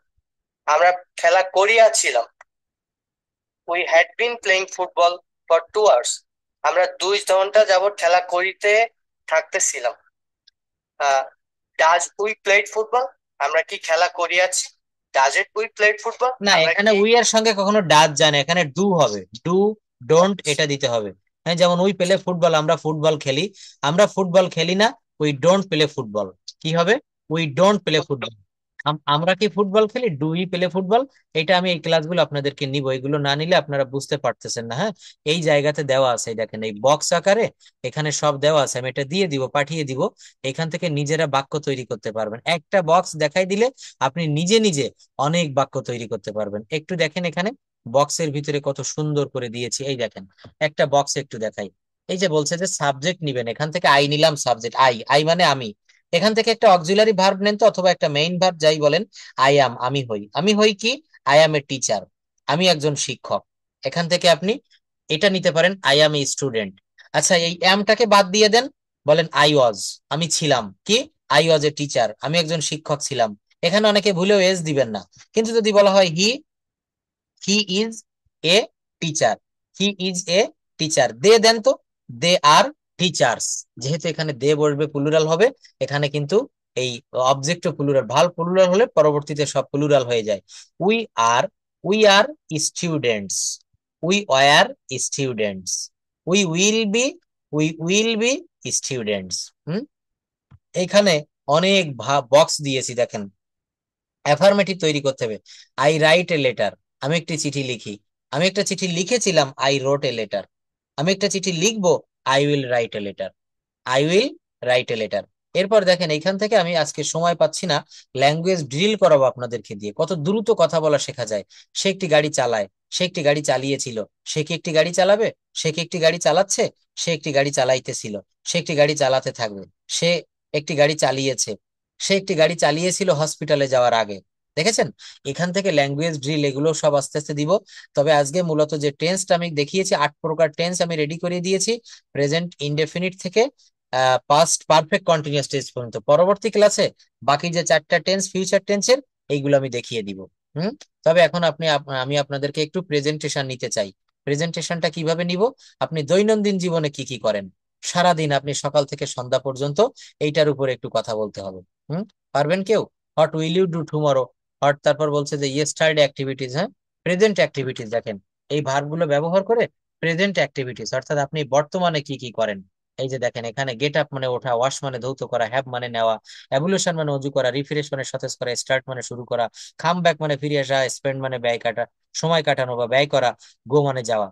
আমরা খেলা করিয়াছিলাম। We had been playing football for 2 hours, আমরা 2 ঘন্টা যাবত খেলা করিতে থাকতেছিলাম। ডাজ উই প্লেড ফুটবল, আমরা কি খেলা করিয়াছি? Does it we played football, না, আমরা এখানে কি উই এর সঙ্গে কখনো ডাজ যায় না, এখানে ডু হবে। ডু, ডোন্ট এটা দিতে হবে। হ্যাঁ, যেমন উই প্লে ফুটবল, আমরা ফুটবল খেলি। আমরা ফুটবল খেলি না, উই ডোন্ট প্লে ফুটবল। কি হবে? We don't play football. আমরা কি ফুটবল খেলি? Do we play football. এটা আমি এই ক্লাসগুলো আপনাদেরকে নিব, এগুলো না নিলে আপনারা বুঝতে পারতেছেন না। হ্যাঁ, এই জায়গাতে দেওয়া আছে, এই দেখেন এই বক্স আকারে এখানে সব দেওয়া আছে। আমি এটা দিয়ে দিব, পাঠিয়ে দিব। এখান থেকে নিজেরা বাক্য তৈরি করতে পারবেন। একটা বক্স দেখাই দিলে আপনি নিজে নিজে অনেক বাক্য তৈরি করতে পারবেন। একটু দেখেন এখানে বক্সের ভিতরে কত সুন্দর করে দিয়েছি। এই দেখেন একটা বক্স একটু দেখাই। এই যে বলছে যে সাবজেক্ট নিবেন, এখান থেকে আই নিলাম, সাবজেক্ট আই, আই মানে আমি। এখান থেকে একটা অক্সিলারি ভার্ব নেন তো, অথবা একটা মেইন ভার্ব, যাই বলেন। আই অ্যাম, আমি হই। আমি হই কি? আই অ্যাম এ টিচার, আমি একজন শিক্ষক। এখান থেকে আপনি এটা নিতে পারেন, আই অ্যাম এ স্টুডেন্ট। আচ্ছা, এই অ্যামটাকে বাদ দিয়ে দেন, বলেন আই ওয়াজ, আমি ছিলাম কি? আই ওয়াজ এ টিচার, আমি একজন শিক্ষক ছিলাম। এখানে অনেকে ভুলেও এস দিবেন না। কিন্তু যদি বলা হয় he, he is a teacher, he is a teacher, they দেন তো, দে আর টিচার্স। যেহেতু এখানে দে বলবে, প্লুরাল হবে। এখানে কিন্তু এই অবজেক্ট প্লুরাল, ভাল প্লুরাল হলে পরবর্তীতে সব প্লুরাল হয়ে যায়। We are, we are students, we were students, we will be, we will be students. এখানে অনেক বক্স দিয়েছি, দেখেন। অ্যাফার্মেটিভ তৈরি করতে হবে। আই রাইট এ লেটার, আমি একটি চিঠি লিখি। আমি একটা চিঠি লিখেছিলাম, আই রোট এ লেটার। আমি একটা চিঠি লিখবো, I will write a letter, I will write a letter. এরপর দেখেন এইখান থেকে, আমি আজকে সময় পাচ্ছি না, ল্যাঙ্গুয়েজ ড্রিল করাবো আপনাদেরকে দিয়ে, কত দ্রুত কথা বলা শেখা যায়। সে একটি গাড়ি চালায়, সে একটি গাড়ি চালিয়েছিল। সে কি একটি গাড়ি চালাবে? সে কি একটি গাড়ি চালাচ্ছে? সে একটি গাড়ি চালাইতেছিল। সে একটি গাড়ি চালাতে থাকবে। সে একটি গাড়ি চালিয়েছে। সে একটি গাড়ি চালিয়েছিল হসপিটালে যাওয়ার আগে। দেখেছেন? এখান থেকে ল্যাঙ্গুয়েজ ড্রিল এগুলো সব আস্তে আস্তে দিব। তবে আজকে মূলত যে টেন্সটা আমি দেখিয়েছি, 8 প্রকার টেন্স আমি রেডি করে দিয়েছি, প্রেজেন্ট ইনডেফিনিট থেকে পাস্ট পারফেক্ট কন্টিনিউয়াস টেন্স পর্যন্ত। পরবর্তী ক্লাসে বাকি যে 4টা টেন্স ফিউচার টেন্সের, এইগুলো আমি দেখিয়ে দিব। হুম। তবে এখন আমি আপনাদেরকে একটু প্রেজেন্টেশন নিতে চাই। প্রেজেন্টেশনটা কিভাবে নিব? আপনি দৈনন্দিন জীবনে কি কি করেন, সারাদিন আপনি সকাল থেকে সন্ধ্যা পর্যন্ত, এইটার উপরে একটু কথা বলতে হবে। হুম। পারবেন কেউ? What will you do tomorrow? What, তারপর বলছে যে ইয়েস্টারডে অ্যাক্টিভিটিস। হ্যাঁ, প্রেজেন্ট অ্যাক্টিভিটিস। দেখেন এই ভার্বগুলো ব্যবহার করে প্রেজেন্ট অ্যাক্টিভিটিস, অর্থাৎ আপনি বর্তমানে কি কি করেন। এই যে দেখেন এখানে গেট আপ মানে ওঠা, ওয়াশ মানে ধৌত করা, হ্যাভ মানে নেওয়া, অ্যাবলিউশন মানে অজু করা, রিফ্রেশ মানে সতেজ করা, স্টার্ট মানে শুরু করা, কাম ব্যাক মানে ফিরে আসা, স্পেন্ড মানে ব্যয় কাটা, সময় কাটানো বা ব্যয় করা, গো মানে যাওয়া।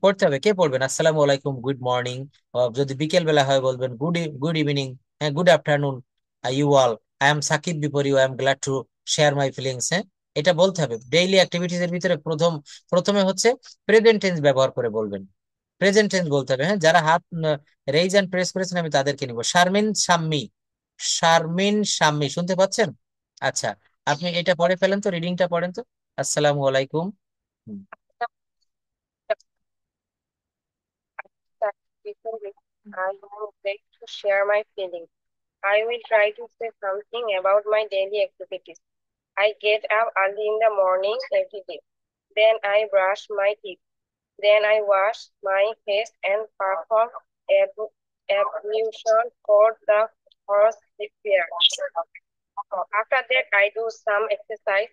পড়তে হবে। কে পড়বেন? আসসালামু আলাইকুম, গুড মর্নিং। যদি বিকেল বেলা হয় বলবেন গুড ইভিনিং, হ্যাঁ, good afternoon, you all. I am Sakib before you, I am glad to share my feelings. হ্যাঁ, এটা বলতে হবে। ডেইলি অ্যাক্টিভিটিস এর ভিতরে প্রথমে হচ্ছে প্রেজেন্ট টেন্স ব্যবহার করে বলবেন। প্রেজেন্ট টেন্স বলতে হবে। হ্যাঁ, যারা হাত রেইজ এন্ড প্রেস করেছেন আমি তাদেরকে নিব। শারমিন শাম্মী, শারমিন শাম্মী, শুনতে পাচ্ছেন? আচ্ছা, আপনি এটা পড়ে ফেলেন তো, রিডিংটা পড়েন তো। আসসালামু আলাইকুম। হুম। Before this, I would like to share my feelings. I will try to say something about my daily activities. I get up early in the morning every day. Then I brush my teeth. Then I wash my face and perform ablution for the horse repair. After that, I do some exercise.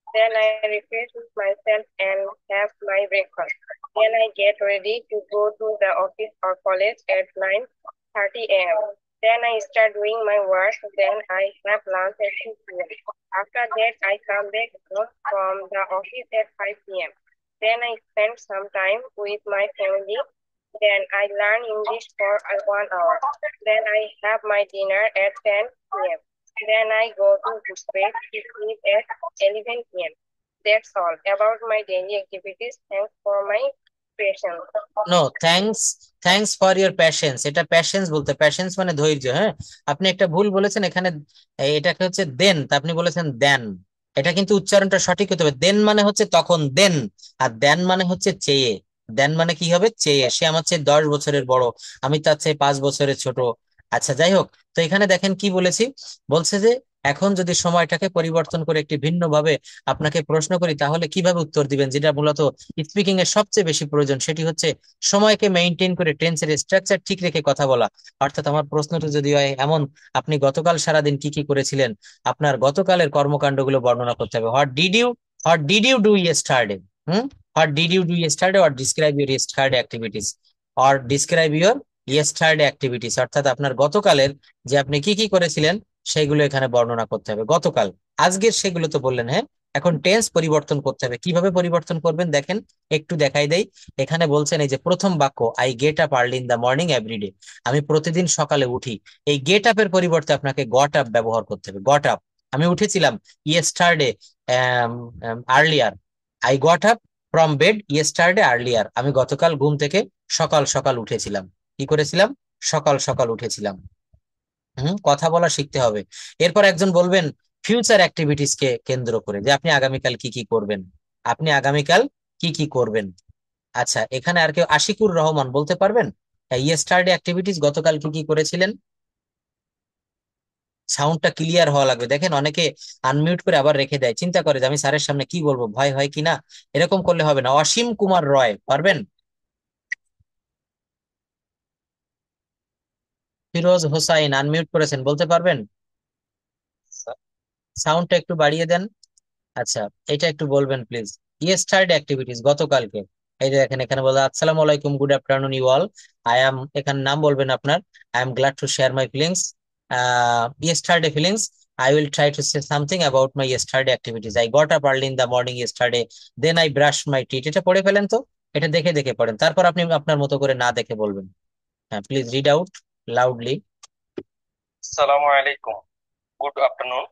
Then I refresh myself and have my breakfast. Then I get ready to go to the office or college at 9:30 a.m. Then I start doing my work. Then I have lunch at 2 p.m. After that, I come back home from the office at 5 p.m. Then I spend some time with my family. Then I learn English for 1 hour. Then I have my dinner at 10 p.m. Then I go to bed to sleep at 11 p.m. That's all about my daily activities. Thanks for my patience. No, thanks for your patience, এটা প্যাশেন্স বলতে, প্যাশেন্স মানে ধৈর্য। হ্যাঁ, আপনি একটা ভুল বলেছেন এখানে, এটাকে হচ্ছে দেন, তা আপনি বলেছেন দেন। এটা কিন্তু উচ্চারণটা সঠিক হতে হবে। দেন মানে হচ্ছে তখন, দেন। আর দেন মানে হচ্ছে চেয়ে। দেন মানে কি হবে? চেয়ে। সে আমার চেয়ে 10 বছরের বড়, আমি তার চেয়ে 5 বছরের ছোট। আচ্ছা, যাই হোক, তো এখানে দেখেন কি বলেছি। বলছে যে এখন যদি সময়টাকে পরিবর্তন করে একটি ভিন্ন ভাবে আপনাকে প্রশ্ন করি, তাহলে কিভাবে উত্তর দিবেন? যেটা মূলত স্পিকিং এর সবচেয়ে বেশি প্রয়োজন, সেটি হচ্ছে সময়কে মেনটেন করে টেন্সের স্ট্রাকচার ঠিক রেখে কথা বলা। অর্থাৎ আমার প্রশ্নটা যদি হয় এমন, আপনি গতকাল সারাদিন কি কি করেছিলেন, আপনার গতকালের কর্মকাণ্ডগুলো বর্ণনা করতে হবে। What did you do yesterday? Hmm, what did you do yesterday, or describe your yesterday activities, or describe your yesterday activities. অর্থাৎ আপনার গতকালের যে আপনি কি কি করেছিলেন সেইগুলো এখানে বর্ণনা করতে হবে। গতকাল, আজকের সেগুলো তো বললেন। হ্যাঁ, এখন টেন্স পরিবর্তন করতে হবে। কিভাবে পরিবর্তন করবেন দেখেন, একটু দেখাই দেই। এখানে বলছেন এই যে প্রথম বাক্য, I get up early in the morning everyday, আমি প্রতিদিন সকালে উঠি। এই গেট আপ এর পরিবর্তে আপনাকে গট আপ ব্যবহার করতে হবে। গট আপ, আমি উঠেছিলাম yesterday earlier. I got up from bed yesterday earlier, আমি গতকাল ঘুম থেকে সকাল সকাল উঠেছিলাম। কি করেছিলাম? সকাল সকাল উঠেছিলাম। কথা বলা শিখতে হবে। এরপর একজন বলবেন ফিউচার অ্যাক্টিভিটিস কে কেন্দ্র করে, যে আপনি আগামীকাল কি কি করবেন, আপনি আগামীকাল কি কি করবেন। আচ্ছা, এখানে আর কেউ, আশিকুর রহমান বলতে পারবেন ইয়েস্টারডে অ্যাক্টিভিটিস, গতকাল কি কি করেছিলেন? সাউন্ডটা ক্লিয়ার হওয়া লাগবে। দেখেন অনেকে আনমিউট করে আবার রেখে দেয়, চিন্তা করে যে আমি স্যারের সামনে কি বলবো, ভয় হয় কিনা। এরকম করলে হবে না। অসীম কুমার রয় পারবেন? ফিরোজ হোসাইন আনমিউট করেছেন, বলতে পারবেন? সাউন্ডটা একটু বাড়িয়ে দেন। আচ্ছা, এটা একটু বলবেন প্লিজ। ইয়েস্টারডে অ্যাক্টিভিটিস, গতকালকে। এই যে দেখেন এখানে বলা, আসসালামু আলাইকুম, গুড আফটারনুন ইউ অল। এখানে নাম বলবেন আপনার। I am glad to share my feelings, yesterday feelings. I will try to say something about my yesterday activities. I got up early in the morning yesterday. Then I brushed my teeth. এটা পড়ে ফেলেন তো, এটা দেখে দেখে পড়েন, তারপর আপনি আপনার মতো করে না দেখে বলবেন। হ্যাঁ, please read out loudly. Assalamu alaikum. Good afternoon,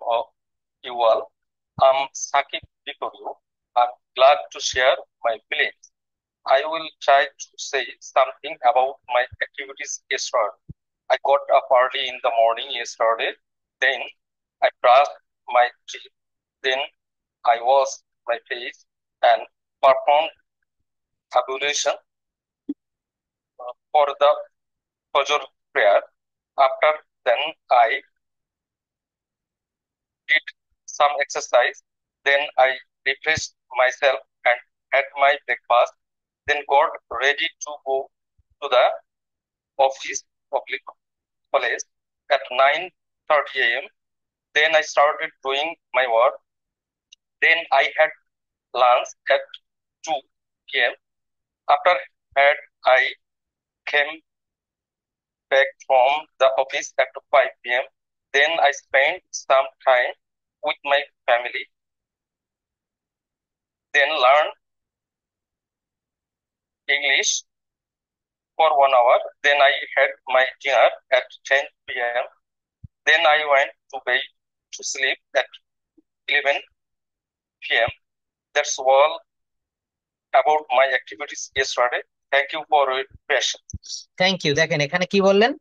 you all. I'm Sakib before you. I'm glad to share my feelings. I will try to say something about my activities yesterday. I got up early in the morning yesterday. Then I brushed my teeth. Then I washed my face and performed ablution for the Fajr prayer. After then, I did some exercise. Then I refreshed myself and had my breakfast. Then got ready to go to the office, public college at 9:30 a.m. Then I started doing my work. Then I had lunch at 2 p.m. After that, I came back from the office at 5 p.m. Then I spent some time with my family. Then learned English for 1 hour. Then I had my dinner at 10 p.m. Then I went to bed to sleep at 11 p.m. That's all about my activities yesterday. Thank you for your patience. Thank you. দেখেন এখানে কি বললেন,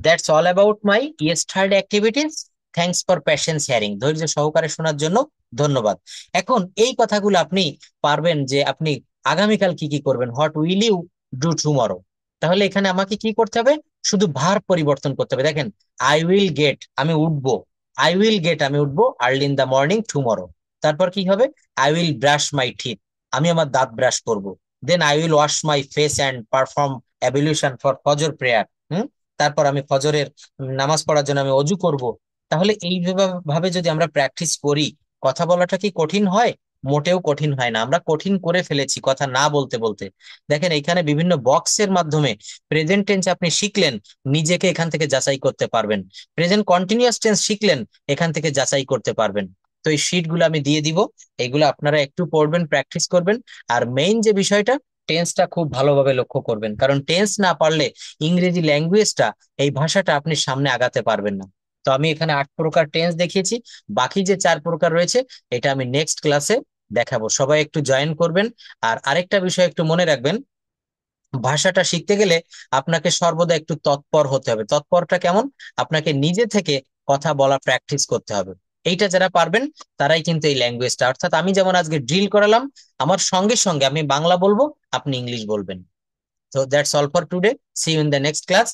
that's all about my yesterday activities, thanks for patience hearing, ধৈর্য সহকারে শোনার জন্য ধন্যবাদ। এখন এই কথাগুলো আপনি পারবেন যে আপনি আগামীকাল কি কি করবেন, what will you do tomorrow. তাহলে এখানে আমাকে কি করতে হবে? শুধু ভার্ব পরিবর্তন করতে হবে। দেখেন, আই উইল গেট, আমি উঠবো। আই উইল গেট, আমি উঠবো early in the morning tomorrow. তারপর কি হবে? I will brush my teeth, আমি আমার দাঁত ব্রাশ করব। Then I will wash my face and perform ablution for Fajr prayer. তারপর আমি ফজরের নামাজ পড়ার জন্য আমি অজু করব। তাহলে ভাবে যদি আমরা প্র্যাকটিস করি, কথা বলাটা কি কঠিন হয়? মোটেও কঠিন হয় না। আমরা কঠিন করে ফেলেছি কথা না বলতে বলতে। দেখেন এখানে বিভিন্ন বক্সের মাধ্যমে প্রেজেন্ট টেন্স আপনি শিখলেন, নিজেকে এখান থেকে যাচাই করতে পারবেন। প্রেজেন্ট কন্টিনিউয়াস টেন্স শিখলেন, এখান থেকে যাচাই করতে পারবেন। তো এই শিট গুলো আমি দিয়ে দিব, এগুলো আপনারা একটু পড়বেন, প্র্যাকটিস করবেন। আর মেইন যে বিষয়টা, টেন্সটা খুব ভালোভাবে লক্ষ্য করবেন, কারণ টেন্স না পারলে ইংরেজি ল্যাঙ্গুয়েজটা, এই ভাষাটা আপনি সামনে আগাতে পারবেন না। তো আমি এখানে 8 প্রকার টেন্স দেখিয়েছি, বাকি যে 4 প্রকার রয়েছে এটা আমি নেক্সট ক্লাসে দেখাবো। সবাই একটু জয়েন করবেন। আর আরেকটা বিষয় একটু মনে রাখবেন, ভাষাটা শিখতে গেলে আপনাকে সর্বদা একটু তৎপর হতে হবে। তৎপরটা কেমন? আপনাকে নিজে থেকে কথা বলা প্র্যাকটিস করতে হবে। এইটা যারা পারবেন তারাই কিন্তু এই ল্যাঙ্গুয়েজটা, অর্থাৎ আমি যেমন আজকে ড্রিল করালাম, আমার সঙ্গে সঙ্গে আমি বাংলা বলবো, আপনি ইংলিশ বলবেন। So that's all for today. See you in the next class.